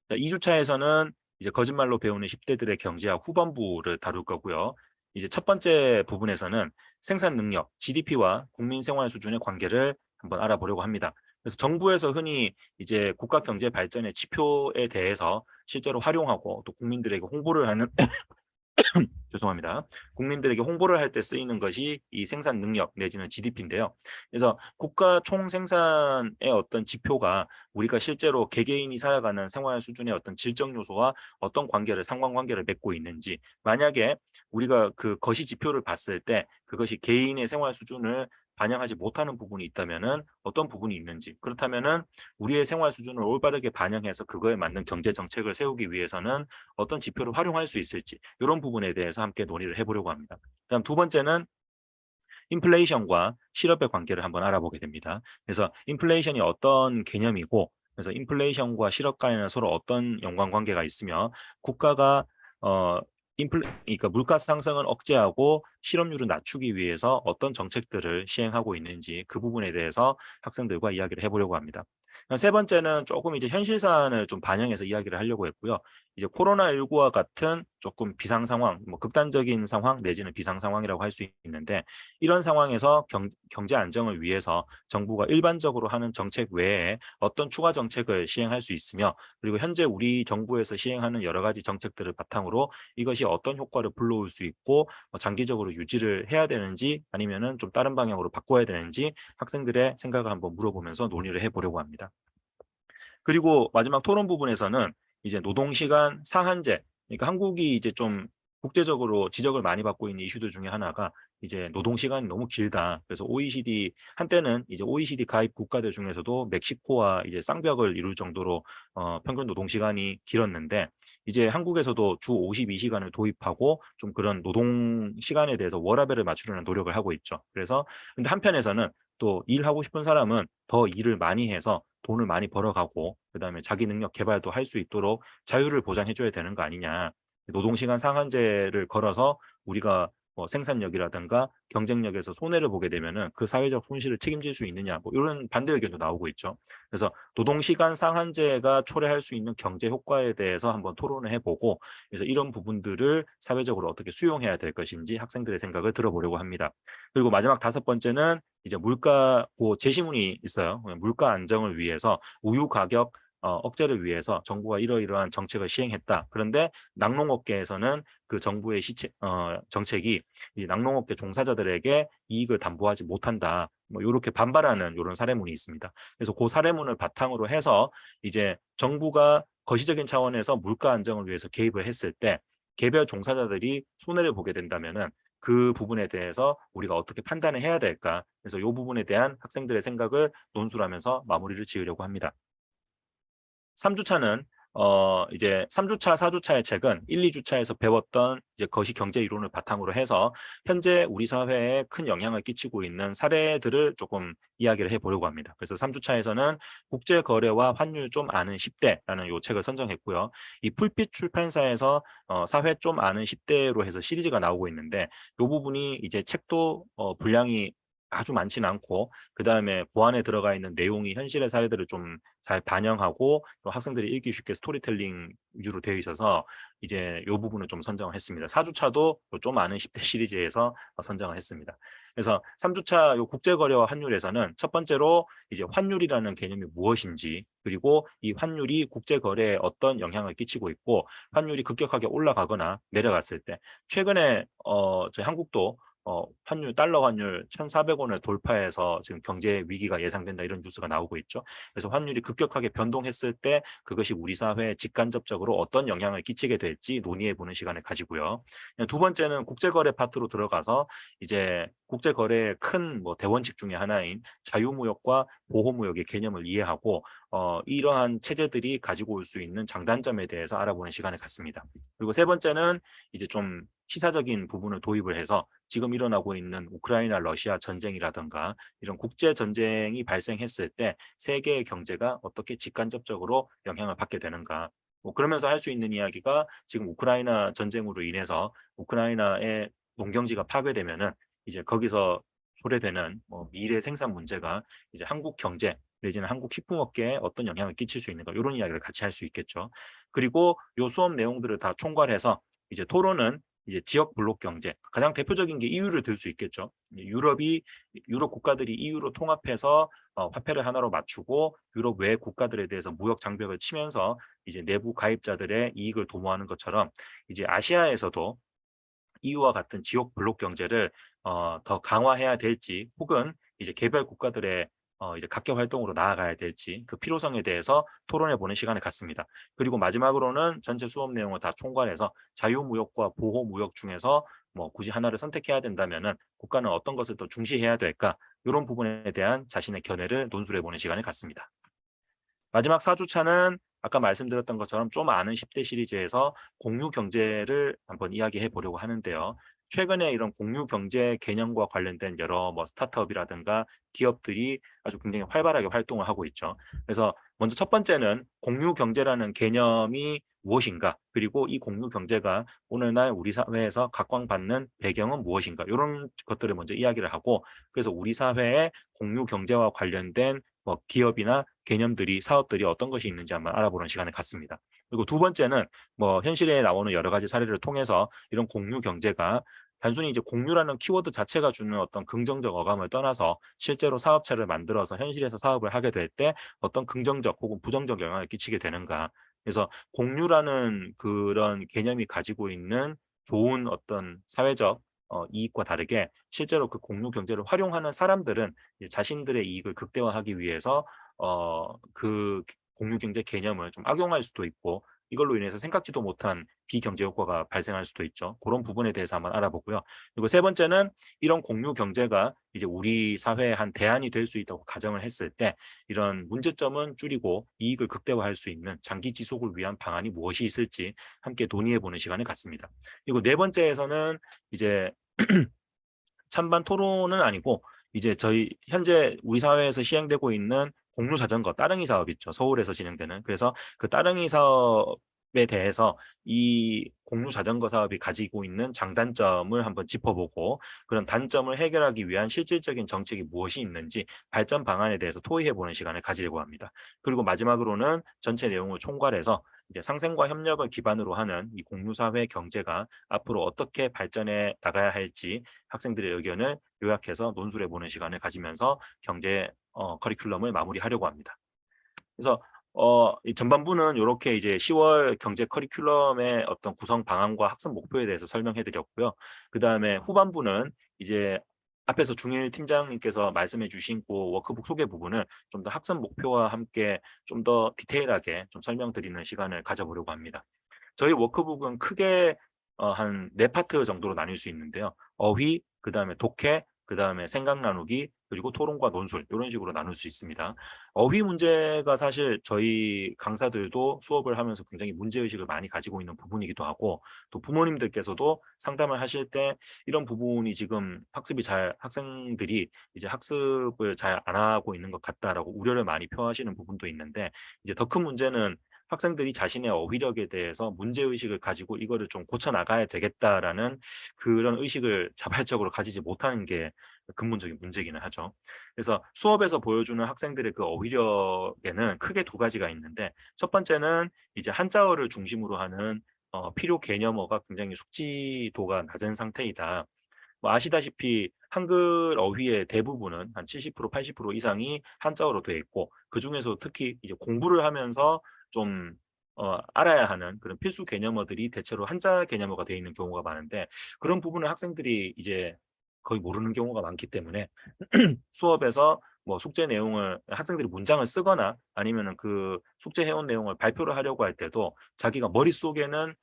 2주차에서는 이제 거짓말로 배우는 10대들의 경제학 후반부를 다룰 거고요. 이제 첫 번째 부분에서는 생산 능력, GDP와 국민 생활 수준의 관계를 한번 알아보려고 합니다. 그래서 정부에서 흔히 이제 국가 경제 발전의 지표에 대해서 실제로 활용하고 또 국민들에게 홍보를 하는 죄송합니다. 국민들에게 홍보를 할 때 쓰이는 것이 이 생산 능력 내지는 GDP인데요. 그래서 국가 총생산의 어떤 지표가 우리가 실제로 개개인이 살아가는 생활 수준의 어떤 질적 요소와 어떤 상관관계를 맺고 있는지, 만약에 우리가 그 거시 지표를 봤을 때 그것이 개인의 생활 수준을 반영하지 못하는 부분이 있다면은 어떤 부분이 있는지, 그렇다면은 우리의 생활 수준을 올바르게 반영해서 그거에 맞는 경제 정책을 세우기 위해서는 어떤 지표를 활용할 수 있을지, 이런 부분에 대해서 함께 논의를 해보려고 합니다. 그다음 두 번째는 인플레이션과 실업의 관계를 한번 알아보게 됩니다. 그래서 인플레이션이 어떤 개념이고, 그래서 인플레이션과 실업 간에는 서로 어떤 연관관계가 있으며 국가가 그러니까 물가 상승을 억제하고 실업률을 낮추기 위해서 어떤 정책들을 시행하고 있는지 그 부분에 대해서 학생들과 이야기를 해보려고 합니다. 세 번째는 조금 이제 현실 사안을 좀 반영해서 이야기를 하려고 했고요. 이제 코로나19와 같은 조금 비상 상황, 뭐 극단적인 상황 내지는 비상 상황이라고 할 수 있는데 이런 상황에서 경제 안정을 위해서 정부가 일반적으로 하는 정책 외에 어떤 추가 정책을 시행할 수 있으며 그리고 현재 우리 정부에서 시행하는 여러 가지 정책들을 바탕으로 이것이 어떤 효과를 불러올 수 있고 장기적으로 유지를 해야 되는지 아니면은 좀 다른 방향으로 바꿔야 되는지 학생들의 생각을 한번 물어보면서 논의를 해보려고 합니다. 그리고 마지막 토론 부분에서는 이제 노동시간 상한제, 그러니까 한국이 이제 좀 국제적으로 지적을 많이 받고 있는 이슈들 중에 하나가 이제 노동시간이 너무 길다. 그래서 OECD 한때는 이제 OECD 가입 국가들 중에서도 멕시코와 이제 쌍벽을 이룰 정도로 평균 노동시간이 길었는데 이제 한국에서도 주 52시간을 도입하고 좀 그런 노동시간에 대해서 워라밸을 맞추려는 노력을 하고 있죠. 그래서 근데 한편에서는 또 일하고 싶은 사람은 더 일을 많이 해서 돈을 많이 벌어가고 그다음에 자기 능력 개발도 할 수 있도록 자유를 보장해 줘야 되는 거 아니냐. 노동시간 상한제를 걸어서 우리가 뭐 생산력이라든가 경쟁력에서 손해를 보게 되면은 그 사회적 손실을 책임질 수 있느냐 뭐 이런 반대 의견도 나오고 있죠. 그래서 노동시간 상한제가 초래할 수 있는 경제 효과에 대해서 한번 토론을 해보고 그래서 이런 부분들을 사회적으로 어떻게 수용해야 될 것인지 학생들의 생각을 들어보려고 합니다. 그리고 마지막 다섯 번째는 이제 물가 제시문이 있어요. 물가 안정을 위해서 우유 가격 억제를 위해서 정부가 이러이러한 정책을 시행했다. 그런데 낙농업계에서는 그 정부의 정책이 이 낙농업계 종사자들에게 이익을 담보하지 못한다. 뭐 이렇게 반발하는 이런 사례문이 있습니다. 그래서 그 사례문을 바탕으로 해서 이제 정부가 거시적인 차원에서 물가 안정을 위해서 개입을 했을 때 개별 종사자들이 손해를 보게 된다면은 그 부분에 대해서 우리가 어떻게 판단을 해야 될까? 그래서 이 부분에 대한 학생들의 생각을 논술을 하면서 마무리를 지으려고 합니다. 3주차는 이제 3주차, 4주차의 책은 1, 2주차에서 배웠던 이제 거시 경제 이론을 바탕으로 해서 현재 우리 사회에 큰 영향을 끼치고 있는 사례들을 조금 이야기를 해보려고 합니다. 그래서 3주차에서는 국제 거래와 환율 좀 아는 10대라는 요 책을 선정했고요. 이 풀빛 출판사에서 사회 좀 아는 10대로 해서 시리즈가 나오고 있는데 이 부분이 이제 책도 분량이 아주 많지는 않고 그다음에 그 안에 들어가 있는 내용이 현실의 사례들을 좀 잘 반영하고 또 학생들이 읽기 쉽게 스토리텔링 위주로 되어 있어서 이제 이 부분을 좀 선정을 했습니다. 4주차도 좀 아는 10대 시리즈에서 선정을 했습니다. 그래서 3주차 요 국제거래와 환율에서는 첫 번째로 이제 환율이라는 개념이 무엇인지 그리고 이 환율이 국제거래에 어떤 영향을 끼치고 있고 환율이 급격하게 올라가거나 내려갔을 때 최근에 저희 한국도 환율, 달러 환율 1,400원을 돌파해서 지금 경제 위기가 예상된다 이런 뉴스가 나오고 있죠. 그래서 환율이 급격하게 변동했을 때 그것이 우리 사회에 직간접적으로 어떤 영향을 끼치게 될지 논의해보는 시간을 가지고요. 두 번째는 국제거래 파트로 들어가서 이제 국제거래의 큰 뭐 대원칙 중에 하나인 자유무역과 보호무역의 개념을 이해하고 이러한 체제들이 가지고 올 수 있는 장단점에 대해서 알아보는 시간을 갖습니다. 그리고 세 번째는 이제 좀 시사적인 부분을 도입을 해서 지금 일어나고 있는 우크라이나 러시아 전쟁이라든가 이런 국제 전쟁이 발생했을 때 세계의 경제가 어떻게 직간접적으로 영향을 받게 되는가. 뭐 그러면서 할 수 있는 이야기가 지금 우크라이나 전쟁으로 인해서 우크라이나의 농경지가 파괴되면은 이제 거기서 소래되는 뭐 미래 생산 문제가 이제 한국 경제 내지는 한국 식품업계에 어떤 영향을 끼칠 수 있는가 이런 이야기를 같이 할 수 있겠죠. 그리고 요 수업 내용들을 다 총괄해서 이제 토론은 이제 지역 블록 경제 가장 대표적인 게 EU를 들 수 있겠죠. 유럽 국가들이 EU로 통합해서 화폐를 하나로 맞추고 유럽 외 국가들에 대해서 무역 장벽을 치면서 이제 내부 가입자들의 이익을 도모하는 것처럼 이제 아시아에서도 EU와 같은 지역 블록 경제를 더 강화해야 될지 혹은 이제 개별 국가들의 이제 각계 활동으로 나아가야 될지 그 필요성에 대해서 토론해 보는 시간을 갖습니다. 그리고 마지막으로는 전체 수업 내용을 다 총괄해서 자유무역과 보호무역 중에서 뭐 굳이 하나를 선택해야 된다면은 국가는 어떤 것을 더 중시해야 될까 이런 부분에 대한 자신의 견해를 논술해 보는 시간을 갖습니다. 마지막 4주차는 아까 말씀드렸던 것처럼 좀 아는 10대 시리즈에서 공유 경제를 한번 이야기해 보려고 하는데요. 최근에 이런 공유 경제 개념과 관련된 여러 뭐 스타트업이라든가 기업들이 아주 굉장히 활발하게 활동을 하고 있죠. 그래서 먼저 첫 번째는 공유 경제라는 개념이 무엇인가, 그리고 이 공유 경제가 오늘날 우리 사회에서 각광받는 배경은 무엇인가, 이런 것들을 먼저 이야기를 하고, 그래서 우리 사회의 공유 경제와 관련된 뭐 기업이나 개념들이, 사업들이 어떤 것이 있는지 한번 알아보는 시간을 갖습니다. 그리고 두 번째는 뭐 현실에 나오는 여러 가지 사례를 통해서 이런 공유 경제가 단순히 이제 공유라는 키워드 자체가 주는 어떤 긍정적 어감을 떠나서 실제로 사업체를 만들어서 현실에서 사업을 하게 될 때 어떤 긍정적 혹은 부정적 영향을 끼치게 되는가. 그래서 공유라는 그런 개념이 가지고 있는 좋은 어떤 사회적 이익과 다르게 실제로 그 공유 경제를 활용하는 사람들은 이제 자신들의 이익을 극대화하기 위해서 그 공유 경제 개념을 좀 악용할 수도 있고, 이걸로 인해서 생각지도 못한 비경제 효과가 발생할 수도 있죠. 그런 부분에 대해서 한번 알아보고요. 그리고 세 번째는 이런 공유 경제가 이제 우리 사회의 한 대안이 될 수 있다고 가정을 했을 때 이런 문제점은 줄이고 이익을 극대화할 수 있는 장기 지속을 위한 방안이 무엇이 있을지 함께 논의해보는 시간을 갖습니다. 그리고 네 번째에서는 이제 찬반 토론은 아니고, 이제 저희 현재 우리 사회에서 시행되고 있는 공유 자전거 따릉이 사업 있죠. 서울에서 진행되는. 그래서 그 따릉이 사업에 대해서 이 공유 자전거 사업이 가지고 있는 장단점을 한번 짚어보고, 그런 단점을 해결하기 위한 실질적인 정책이 무엇이 있는지 발전 방안에 대해서 토의해보는 시간을 가지려고 합니다. 그리고 마지막으로는 전체 내용을 총괄해서 이제 상생과 협력을 기반으로 하는 이 공유사회 경제가 앞으로 어떻게 발전해 나가야 할지 학생들의 의견을 요약해서 논술해 보는 시간을 가지면서 경제 커리큘럼을 마무리하려고 합니다. 그래서 이 전반부는 이렇게 이제 10월 경제 커리큘럼의 어떤 구성 방안과 학습 목표에 대해서 설명해 드렸고요. 그다음에 후반부는 이제 앞에서 중일 팀장님께서 말씀해 주신 그 워크북 소개 부분을 좀 더 학습 목표와 함께 좀 더 디테일하게 좀 설명드리는 시간을 가져보려고 합니다. 저희 워크북은 크게 한 4파트 정도로 나뉠 수 있는데요. 어휘, 그다음에 독해, 그다음에 생각 나누기, 그리고 토론과 논술, 이런 식으로 나눌 수 있습니다. 어휘 문제가 사실 저희 강사들도 수업을 하면서 굉장히 문제의식을 많이 가지고 있는 부분이기도 하고, 또 부모님들께서도 상담을 하실 때 이런 부분이 지금 학생들이 이제 학습을 잘 안 하고 있는 것 같다라고 우려를 많이 표하시는 부분도 있는데, 이제 더 큰 문제는 학생들이 자신의 어휘력에 대해서 문제의식을 가지고 이거를 좀 고쳐나가야 되겠다라는 그런 의식을 자발적으로 가지지 못하는 게 근본적인 문제기는 하죠. 그래서 수업에서 보여주는 학생들의 그 어휘력에는 크게 두 가지가 있는데, 첫 번째는 이제 한자어를 중심으로 하는 필요 개념어가 굉장히 숙지도가 낮은 상태이다. 뭐 아시다시피 한글 어휘의 대부분은 한 70%, 80% 이상이 한자어로 되어 있고, 그중에서 특히 이제 공부를 하면서 좀 알아야 하는 그런 필수 개념어들이 대체로 한자 개념어가 되어 있는 경우가 많은데, 그런 부분을 학생들이 이제 거의 모르는 경우가 많기 때문에 수업에서 뭐 숙제 내용을 학생들이 문장을 쓰거나 아니면은 그 숙제해온 내용을 발표를 하려고 할 때도 자기가 머릿속에는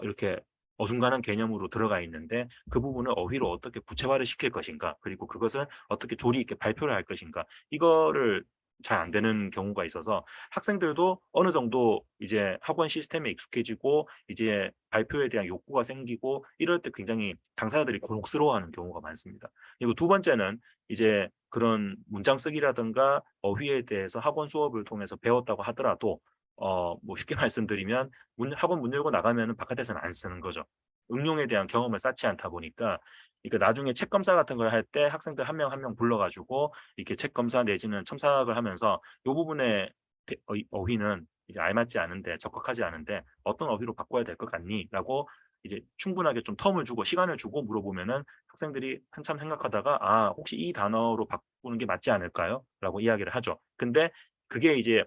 이렇게 어중간한 개념으로 들어가 있는데 그 부분을 어휘로 어떻게 구체화를 시킬 것인가, 그리고 그것을 어떻게 조리 있게 발표를 할 것인가, 이거를 잘 안 되는 경우가 있어서 학생들도 어느 정도 이제 학원 시스템에 익숙해지고 이제 발표에 대한 욕구가 생기고 이럴 때 굉장히 당사자들이 곤혹스러워하는 경우가 많습니다. 그리고 두 번째는 이제 그런 문장 쓰기라든가 어휘에 대해서 학원 수업을 통해서 배웠다고 하더라도 뭐 쉽게 말씀드리면 학원 문 열고 나가면은 바깥에서는 안 쓰는 거죠. 응용에 대한 경험을 쌓지 않다 보니까, 그러니까 나중에 책 검사 같은 걸 할 때 학생들 한 명 한 명 불러가지고 이렇게 책 검사 내지는 첨삭을 하면서 이 부분에 어휘는 이제 알맞지 않은데, 적합하지 않은데 어떤 어휘로 바꿔야 될 것 같니? 라고 이제 충분하게 좀 텀을 주고 시간을 주고 물어보면은 학생들이 한참 생각하다가 아, 혹시 이 단어로 바꾸는 게 맞지 않을까요? 라고 이야기를 하죠. 근데 그게 이제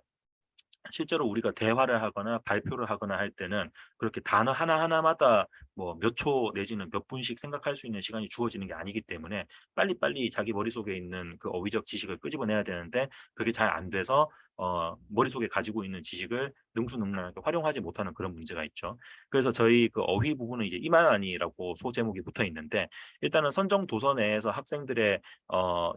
실제로 우리가 대화를 하거나 발표를 하거나 할 때는 그렇게 단어 하나하나마다 뭐 몇 초 내지는 몇 분씩 생각할 수 있는 시간이 주어지는 게 아니기 때문에 빨리빨리 자기 머릿속에 있는 그 어휘적 지식을 끄집어내야 되는데, 그게 잘 안 돼서 머릿속에 가지고 있는 지식을 능수능란하게 활용하지 못하는 그런 문제가 있죠. 그래서 저희 그 어휘 부분은 이제 이만하니라고 소제목이 붙어 있는데, 일단은 선정 도서 내에서 학생들의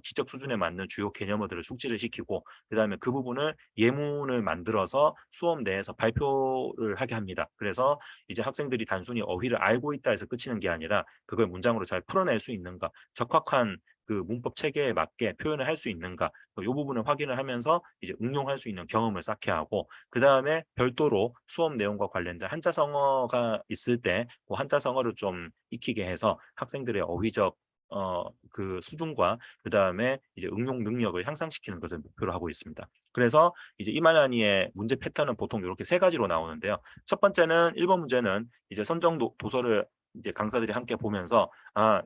지적 수준에 맞는 주요 개념어들을 숙지를 시키고, 그다음에 그 부분을 예문을 만들어서 수업 내에서 발표를 하게 합니다. 그래서 이제 학생들이 단순히 어휘를 알고 있다 해서 끝이는 게 아니라 그걸 문장으로 잘 풀어낼 수 있는가, 적합한 그 문법 체계에 맞게 표현을 할 수 있는가, 이 부분을 확인을 하면서 이제 응용할 수 있는 경험을 쌓게 하고, 그 다음에 별도로 수업 내용과 관련된 한자성어가 있을 때 그 한자성어를 좀 익히게 해서 학생들의 어휘적 그 수준과 그 다음에 이제 응용 능력을 향상시키는 것을 목표로 하고 있습니다. 그래서 이제 이말라니의 문제 패턴은 보통 이렇게 세 가지로 나오는데요. 첫 번째는 1번 문제는 이제 선정 도서를 이제 강사들이 함께 보면서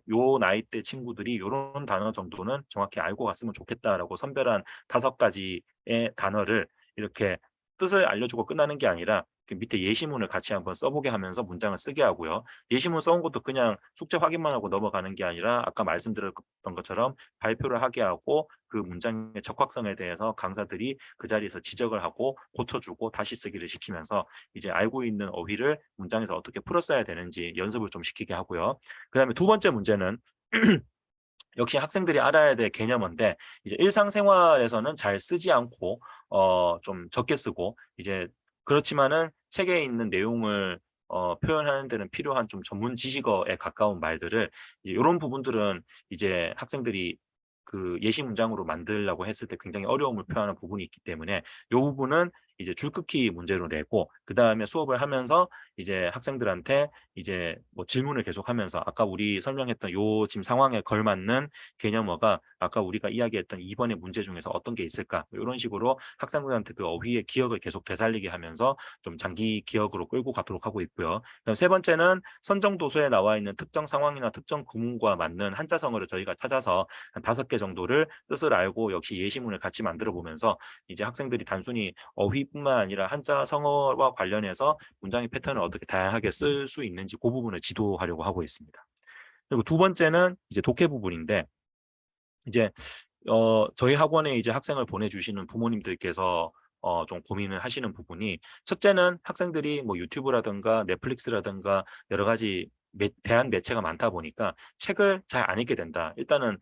요 나이대 친구들이 요런 단어 정도는 정확히 알고 갔으면 좋겠다라고 선별한 5가지의 단어를 이렇게 뜻을 알려주고 끝나는 게 아니라 그 밑에 예시문을 같이 한번 써보게 하면서 문장을 쓰게 하고요. 예시문 써온 것도 그냥 숙제 확인만 하고 넘어가는 게 아니라 아까 말씀드렸던 것처럼 발표를 하게 하고 그 문장의 적확성에 대해서 강사들이 그 자리에서 지적을 하고 고쳐주고 다시 쓰기를 시키면서 이제 알고 있는 어휘를 문장에서 어떻게 풀어 써야 되는지 연습을 좀 시키게 하고요. 그 다음에 두 번째 문제는 역시 학생들이 알아야 될 개념인데 이제 일상생활에서는 잘 쓰지 않고 좀 적게 쓰고 이제 그렇지만은 책에 있는 내용을 표현하는 데는 필요한 좀 전문 지식어에 가까운 말들을 이런 부분들은 이제 학생들이 그 예시 문장으로 만들려고 했을 때 굉장히 어려움을 표하는 부분이 있기 때문에 이 부분은 이제 줄긋기 문제로 내고 그 다음에 수업을 하면서 이제 학생들한테 이제 뭐 질문을 계속하면서 아까 우리 설명했던 요 지금 상황에 걸맞는 개념어가 아까 우리가 이야기했던 2번의 문제 중에서 어떤 게 있을까 이런 식으로 학생들한테 그 어휘의 기억을 계속 되살리게 하면서 좀 장기 기억으로 끌고 가도록 하고 있고요. 그다음 세 번째는 선정 도서에 나와 있는 특정 상황이나 특정 구문과 맞는 한자성어를 저희가 찾아서 한 5개 정도를 뜻을 알고 역시 예시문을 같이 만들어 보면서 이제 학생들이 단순히 어휘뿐만 아니라 한자성어와 관련해서 문장의 패턴을 어떻게 다양하게 쓸 수 있는지 그 부분을 지도하려고 하고 있습니다. 그리고 두 번째는 이제 독해 부분인데 이제 저희 학원에 이제 학생을 보내주시는 부모님들께서 좀 고민을 하시는 부분이 첫째는 학생들이 뭐 유튜브라든가 넷플릭스라든가 여러 가지 대한 매체가 많다 보니까 책을 잘 안 읽게 된다. 일단은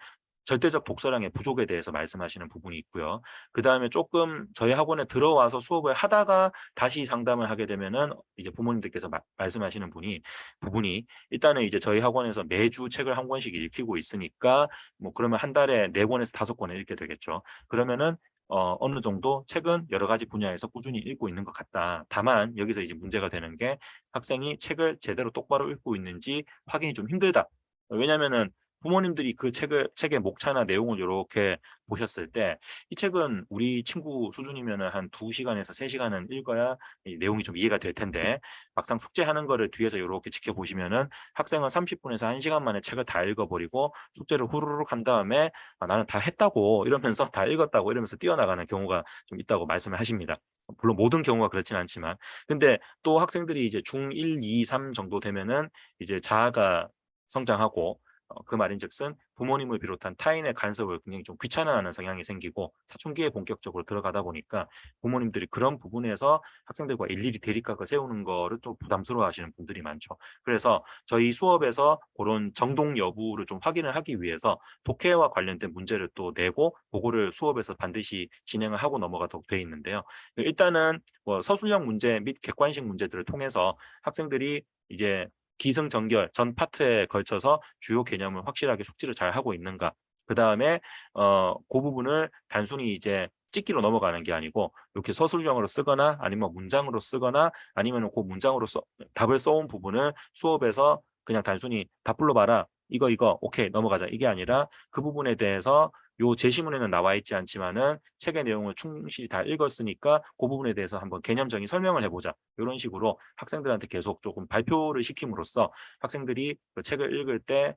절대적 독서량의 부족에 대해서 말씀하시는 부분이 있고요. 그다음에 조금 저희 학원에 들어와서 수업을 하다가 다시 상담을 하게 되면은 이제 부모님들께서 말씀하시는 부분이 일단은 이제 저희 학원에서 매주 책을 한 권씩 읽히고 있으니까 뭐 그러면 한 달에 4권에서 5권을 읽게 되겠죠. 그러면은 어느 정도 책은 여러 가지 분야에서 꾸준히 읽고 있는 것 같다. 다만 여기서 이제 문제가 되는 게 학생이 책을 제대로 똑바로 읽고 있는지 확인이 좀 힘들다. 왜냐면은 부모님들이 그 책의 목차나 내용을 이렇게 보셨을 때 이 책은 우리 친구 수준이면은 한 2시간에서 3시간은 읽어야 이 내용이 좀 이해가 될 텐데 막상 숙제하는 거를 뒤에서 이렇게 지켜보시면은 학생은 30분에서 1시간 만에 책을 다 읽어버리고 숙제를 후루룩 한 다음에 나는 다 했다고 이러면서 다 읽었다고 이러면서 뛰어나가는 경우가 좀 있다고 말씀을 하십니다. 물론 모든 경우가 그렇진 않지만 근데 또 학생들이 이제 중1, 2, 3 정도 되면은 이제 자아가 성장하고 그 말인즉슨 부모님을 비롯한 타인의 간섭을 굉장히 좀 귀찮아하는 성향이 생기고 사춘기에 본격적으로 들어가다 보니까 부모님들이 그런 부분에서 학생들과 일일이 대립각을 세우는 거를 좀 부담스러워하시는 분들이 많죠. 그래서 저희 수업에서 그런 정동 여부를 좀 확인을 하기 위해서 독해와 관련된 문제를 또 내고 그거를 수업에서 반드시 진행을 하고 넘어가도록 돼 있는데요. 일단은 뭐 서술형 문제 및 객관식 문제들을 통해서 학생들이 이제 기승전결 전 파트에 걸쳐서 주요 개념을 확실하게 숙지를 잘 하고 있는가. 그 다음에 그 부분을 단순히 이제 찍기로 넘어가는 게 아니고 이렇게 서술형으로 쓰거나 아니면 문장으로 쓰거나 아니면 그 문장으로 답을 써온 부분을 수업에서 그냥 단순히 답 불러봐라. 이거 오케이 넘어가자. 이게 아니라 그 부분에 대해서 요 제시문에는 나와 있지 않지만은 책의 내용을 충실히 다 읽었으니까 그 부분에 대해서 한번 개념적인 설명을 해보자. 이런 식으로 학생들한테 계속 조금 발표를 시킴으로써 학생들이 그 책을 읽을 때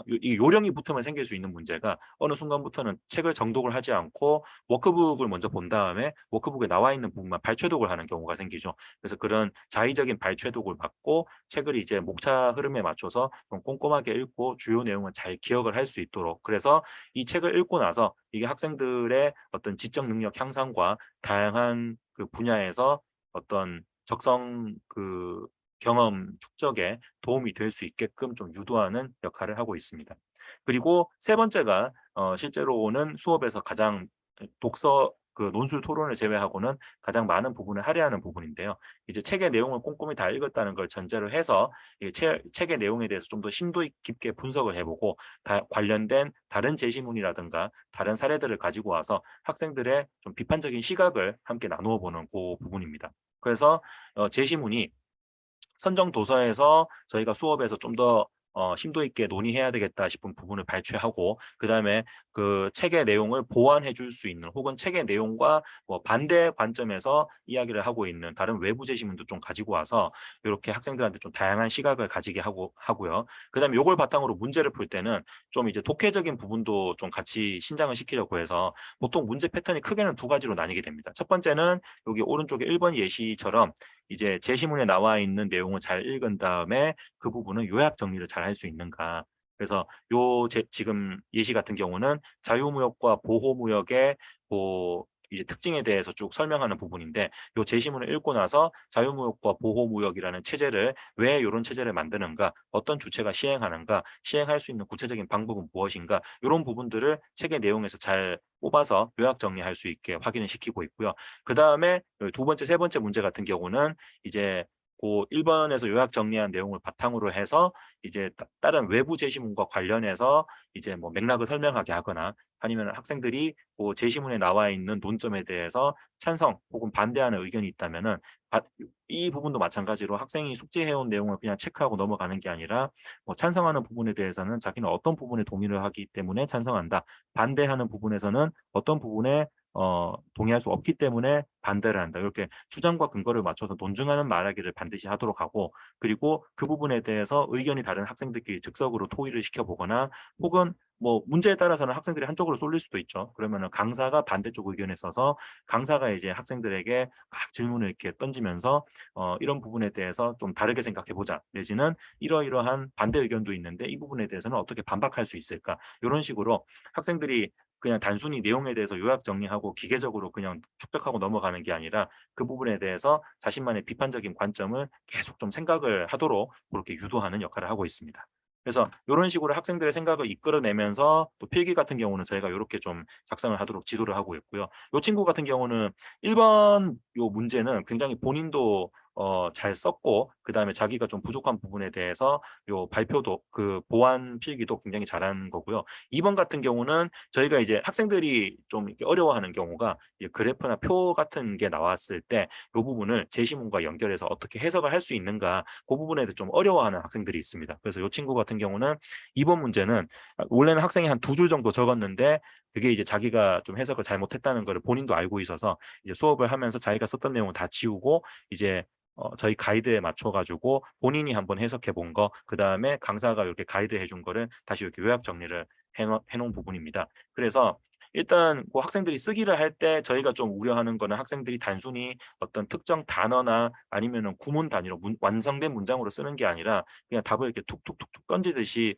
이 요령이 붙으면 생길 수 있는 문제가 어느 순간부터는 책을 정독을 하지 않고 워크북을 먼저 본 다음에 워크북에 나와 있는 부분만 발췌독을 하는 경우가 생기죠. 그래서 그런 자의적인 발췌독을 받고 책을 이제 목차 흐름에 맞춰서 좀 꼼꼼하게 읽고 주요 내용을 잘 기억을 할 수 있도록 그래서 이 책을 읽고 나서 이게 학생들의 어떤 지적 능력 향상과 다양한 그 분야에서 어떤 적성 그 경험 축적에 도움이 될 수 있게끔 좀 유도하는 역할을 하고 있습니다. 그리고 세 번째가 실제로는 수업에서 가장 독서 그 논술 토론을 제외하고는 가장 많은 부분을 할애하는 부분인데요. 이제 책의 내용을 꼼꼼히 다 읽었다는 걸 전제로 해서 이 책의 내용에 대해서 좀 더 심도 깊게 분석을 해보고 관련된 다른 제시문이라든가 다른 사례들을 가지고 와서 학생들의 좀 비판적인 시각을 함께 나누어 보는 그 부분입니다. 그래서 제시문이 선정 도서에서 저희가 수업에서 좀 더 심도 있게 논의해야 되겠다 싶은 부분을 발췌하고 그다음에 그 책의 내용을 보완해 줄 수 있는 혹은 책의 내용과 뭐 반대 관점에서 이야기를 하고 있는 다른 외부 제시문도 좀 가지고 와서 이렇게 학생들한테 좀 다양한 시각을 가지게 하고요. 그다음에 요걸 바탕으로 문제를 풀 때는 좀 이제 독해적인 부분도 좀 같이 신장을 시키려고 해서 보통 문제 패턴이 크게는 두 가지로 나뉘게 됩니다. 첫 번째는 여기 오른쪽에 1번 예시처럼 이제 제시문에 나와 있는 내용을 잘 읽은 다음에 그 부분은 요약 정리를 잘 할 수 있는가. 그래서 지금 예시 같은 경우는 자유무역과 보호무역의 이제 특징에 대해서 쭉 설명하는 부분인데 요 제시문을 읽고 나서 자유무역과 보호무역이라는 체제를 왜 이런 체제를 만드는가, 어떤 주체가 시행하는가, 시행할 수 있는 구체적인 방법은 무엇인가 이런 부분들을 책의 내용에서 잘 뽑아서 요약 정리할 수 있게 확인을 시키고 있고요. 그 다음에 두 번째, 세 번째 문제 같은 경우는 이제 그 1번에서 요약 정리한 내용을 바탕으로 해서 이제 다른 외부 제시문과 관련해서 이제 뭐 맥락을 설명하게 하거나 아니면 학생들이 그 제시문에 나와 있는 논점에 대해서 찬성 혹은 반대하는 의견이 있다면은 이 부분도 마찬가지로 학생이 숙지해온 내용을 그냥 체크하고 넘어가는 게 아니라 뭐 찬성하는 부분에 대해서는 자기는 어떤 부분에 동의를 하기 때문에 찬성한다. 반대하는 부분에서는 어떤 부분에 동의할 수 없기 때문에 반대를 한다. 이렇게 주장과 근거를 맞춰서 논증하는 말하기를 반드시 하도록 하고 그리고 그 부분에 대해서 의견이 다른 학생들끼리 즉석으로 토의를 시켜보거나 혹은 뭐 문제에 따라서는 학생들이 한쪽으로 쏠릴 수도 있죠. 그러면은 강사가 반대쪽 의견에 써서 강사가 이제 학생들에게 막 질문을 이렇게 던지면서 이런 부분에 대해서 좀 다르게 생각해 보자. 내지는 이러이러한 반대 의견도 있는데 이 부분에 대해서는 어떻게 반박할 수 있을까? 이런 식으로 학생들이 그냥 단순히 내용에 대해서 요약 정리하고 기계적으로 그냥 축적하고 넘어가는 게 아니라 그 부분에 대해서 자신만의 비판적인 관점을 계속 좀 생각을 하도록 그렇게 유도하는 역할을 하고 있습니다. 그래서 이런 식으로 학생들의 생각을 이끌어내면서 또 필기 같은 경우는 저희가 이렇게 좀 작성을 하도록 지도를 하고 있고요. 이 친구 같은 경우는 1번 요 문제는 굉장히 본인도 잘 썼고 그다음에 자기가 좀 부족한 부분에 대해서 요 발표도 그 보완 필기도 굉장히 잘한 거고요. 2번 같은 경우는 저희가 이제 학생들이 좀 이렇게 어려워하는 경우가 그래프나 표 같은 게 나왔을 때 이 부분을 제시문과 연결해서 어떻게 해석을 할 수 있는가 그 부분에 대해 좀 어려워하는 학생들이 있습니다. 그래서 이 친구 같은 경우는 이번 문제는 원래는 학생이 한 2줄 정도 적었는데 그게 이제 자기가 좀 해석을 잘못했다는 것을 본인도 알고 있어서 이제 수업을 하면서 자기가 썼던 내용을 다 지우고 이제 저희 가이드에 맞춰가지고 본인이 한번 해석해 본 거, 그 다음에 강사가 이렇게 가이드 해준 거를 다시 이렇게 요약 정리를 해놓은 부분입니다. 그래서 일단 그 학생들이 쓰기를 할 때 저희가 좀 우려하는 거는 학생들이 단순히 어떤 특정 단어나 아니면은 구문 단위로 완성된 문장으로 쓰는 게 아니라 그냥 답을 이렇게 툭툭툭툭 던지듯이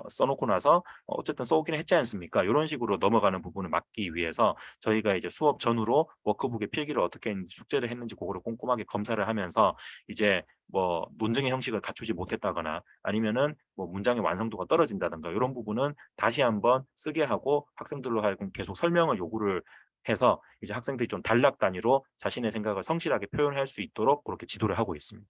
써놓고 나서 어쨌든 써오기는 했지 않습니까? 이런 식으로 넘어가는 부분을 막기 위해서 저희가 이제 수업 전후로 워크북의 필기를 어떻게 했는지 숙제를 했는지 그거를 꼼꼼하게 검사를 하면서 이제 뭐 논증의 형식을 갖추지 못했다거나 아니면은 뭐 문장의 완성도가 떨어진다든가 이런 부분은 다시 한번 쓰게 하고 학생들로 하여금 계속 설명을 요구를 해서 이제 학생들이 좀 단락 단위로 자신의 생각을 성실하게 표현할 수 있도록 그렇게 지도를 하고 있습니다.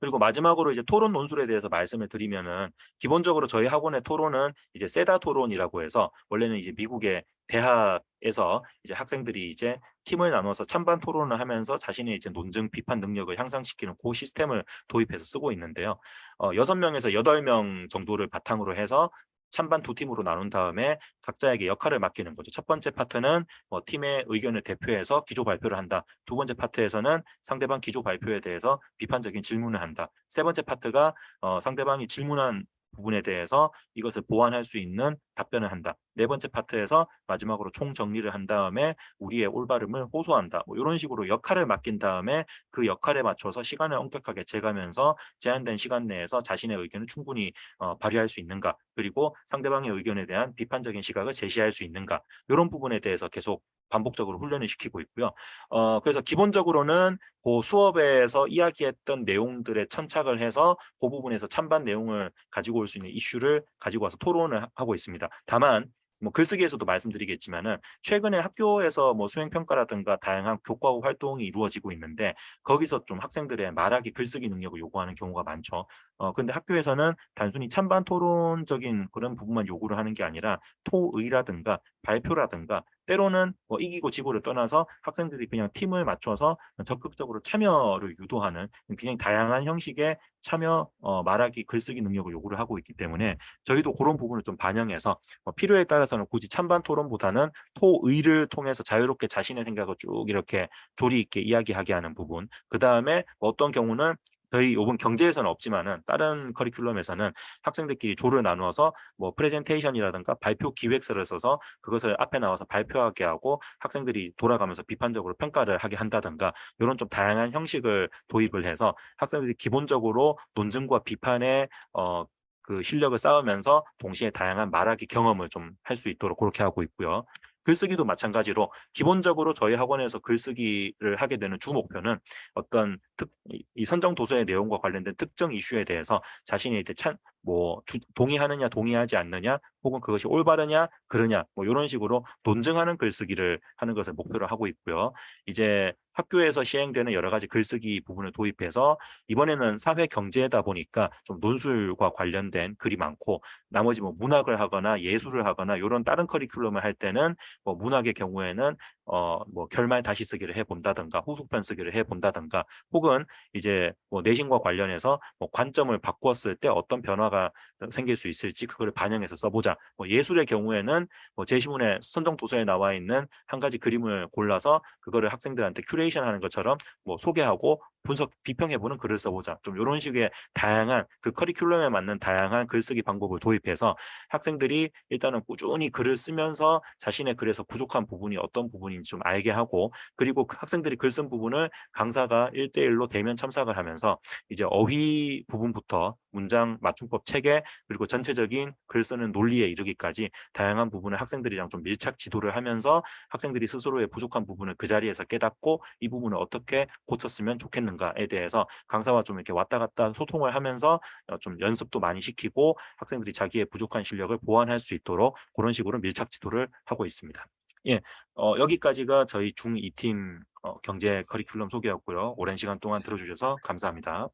그리고 마지막으로 이제 토론 논술에 대해서 말씀을 드리면은 기본적으로 저희 학원의 토론은 이제 세다 토론이라고 해서 원래는 이제 미국의 대학에서 이제 학생들이 이제 팀을 나눠서 찬반 토론을 하면서 자신의 이제 논증 비판 능력을 향상시키는 그 시스템을 도입해서 쓰고 있는데요. 6명에서 8명 정도를 바탕으로 해서 찬반 두 팀으로 나눈 다음에 각자에게 역할을 맡기는 거죠. 첫 번째 파트는 팀의 의견을 대표해서 기조 발표를 한다. 두 번째 파트에서는 상대방 기조 발표에 대해서 비판적인 질문을 한다. 세 번째 파트가 상대방이 질문한 부분에 대해서 이것을 보완할 수 있는 답변을 한다. 네 번째 파트에서 마지막으로 총정리를 한 다음에 우리의 올바름을 호소한다. 뭐 이런 식으로 역할을 맡긴 다음에 그 역할에 맞춰서 시간을 엄격하게 재가면서 제한된 시간 내에서 자신의 의견을 충분히 발휘할 수 있는가, 그리고 상대방의 의견에 대한 비판적인 시각을 제시할 수 있는가, 이런 부분에 대해서 계속 반복적으로 훈련을 시키고 있고요. 그래서 기본적으로는 그 수업에서 이야기했던 내용들에 천착을 해서 그 부분에서 찬반 내용을 가지고 올 수 있는 이슈를 가지고 와서 토론을 하고 있습니다. 다만 뭐 글쓰기에서도 말씀드리겠지만은 최근에 학교에서 뭐 수행평가라든가 다양한 교과후 활동이 이루어지고 있는데 거기서 좀 학생들의 말하기 글쓰기 능력을 요구하는 경우가 많죠. 근데 학교에서는 단순히 찬반 토론적인 그런 부분만 요구를 하는 게 아니라 토의라든가 발표라든가 때로는 뭐 이기고 지고를 떠나서 학생들이 그냥 팀을 맞춰서 적극적으로 참여를 유도하는 굉장히 다양한 형식의 참여, 말하기, 글쓰기 능력을 요구를 하고 있기 때문에 저희도 그런 부분을 좀 반영해서 필요에 따라서는 굳이 찬반 토론보다는 토의를 통해서 자유롭게 자신의 생각을 쭉 이렇게 조리 있게 이야기하게 하는 부분. 그 다음에 어떤 경우는 저희 요번 경제에서는 없지만은 다른 커리큘럼에서는 학생들끼리 조를 나누어서 뭐 프레젠테이션이라든가 발표 기획서를 써서 그것을 앞에 나와서 발표하게 하고 학생들이 돌아가면서 비판적으로 평가를 하게 한다든가 이런 좀 다양한 형식을 도입을 해서 학생들이 기본적으로 논증과 비판의 그 실력을 쌓으면서 동시에 다양한 말하기 경험을 좀 할 수 있도록 그렇게 하고 있고요. 글쓰기도 마찬가지로 기본적으로 저희 학원에서 글쓰기를 하게 되는 주 목표는 어떤 이 선정 도서의 내용과 관련된 특정 이슈에 대해서 자신이 이제 동의하느냐 동의하지 않느냐 혹은 그것이 올바르냐 그르냐 뭐 이런 식으로 논증하는 글쓰기를 하는 것을 목표로 하고 있고요. 이제 학교에서 시행되는 여러 가지 글쓰기 부분을 도입해서 이번에는 사회 경제다 보니까 좀 논술과 관련된 글이 많고 나머지 뭐 문학을 하거나 예술을 하거나 이런 다른 커리큘럼을 할 때는 뭐 문학의 경우에는 뭐 결말 다시 쓰기를 해본다든가 후속편 쓰기를 해본다든가 혹은 이제 뭐 내신과 관련해서 뭐 관점을 바꾸었을 때 어떤 변화가 생길 수 있을지 그거를 반영해서 써보자. 뭐 예술의 경우에는 뭐 제시문에 선정 도서에 나와 있는 한 가지 그림을 골라서 그거를 학생들한테 큐레이션하는 것처럼 뭐 소개하고 분석 비평해보는 글을 써보자. 좀 이런 식의 다양한 그 커리큘럼에 맞는 다양한 글쓰기 방법을 도입해서 학생들이 일단은 꾸준히 글을 쓰면서 자신의 글에서 부족한 부분이 어떤 부분인지 좀 알게 하고 그리고 그 학생들이 글 쓴 부분을 강사가 1대1로 대면 첨삭을 하면서 이제 어휘 부분부터 문장 맞춤법 체계 그리고 전체적인 글 쓰는 논리에 이르기까지 다양한 부분을 학생들이랑 좀 밀착 지도를 하면서 학생들이 스스로의 부족한 부분을 그 자리에서 깨닫고 이 부분을 어떻게 고쳤으면 좋겠는가에 대해서 강사와 좀 이렇게 왔다 갔다 소통을 하면서 좀 연습도 많이 시키고 학생들이 자기의 부족한 실력을 보완할 수 있도록 그런 식으로 밀착 지도를 하고 있습니다. 예, 여기까지가 저희 중2팀 경제 커리큘럼 소개였고요. 오랜 시간 동안 들어주셔서 감사합니다.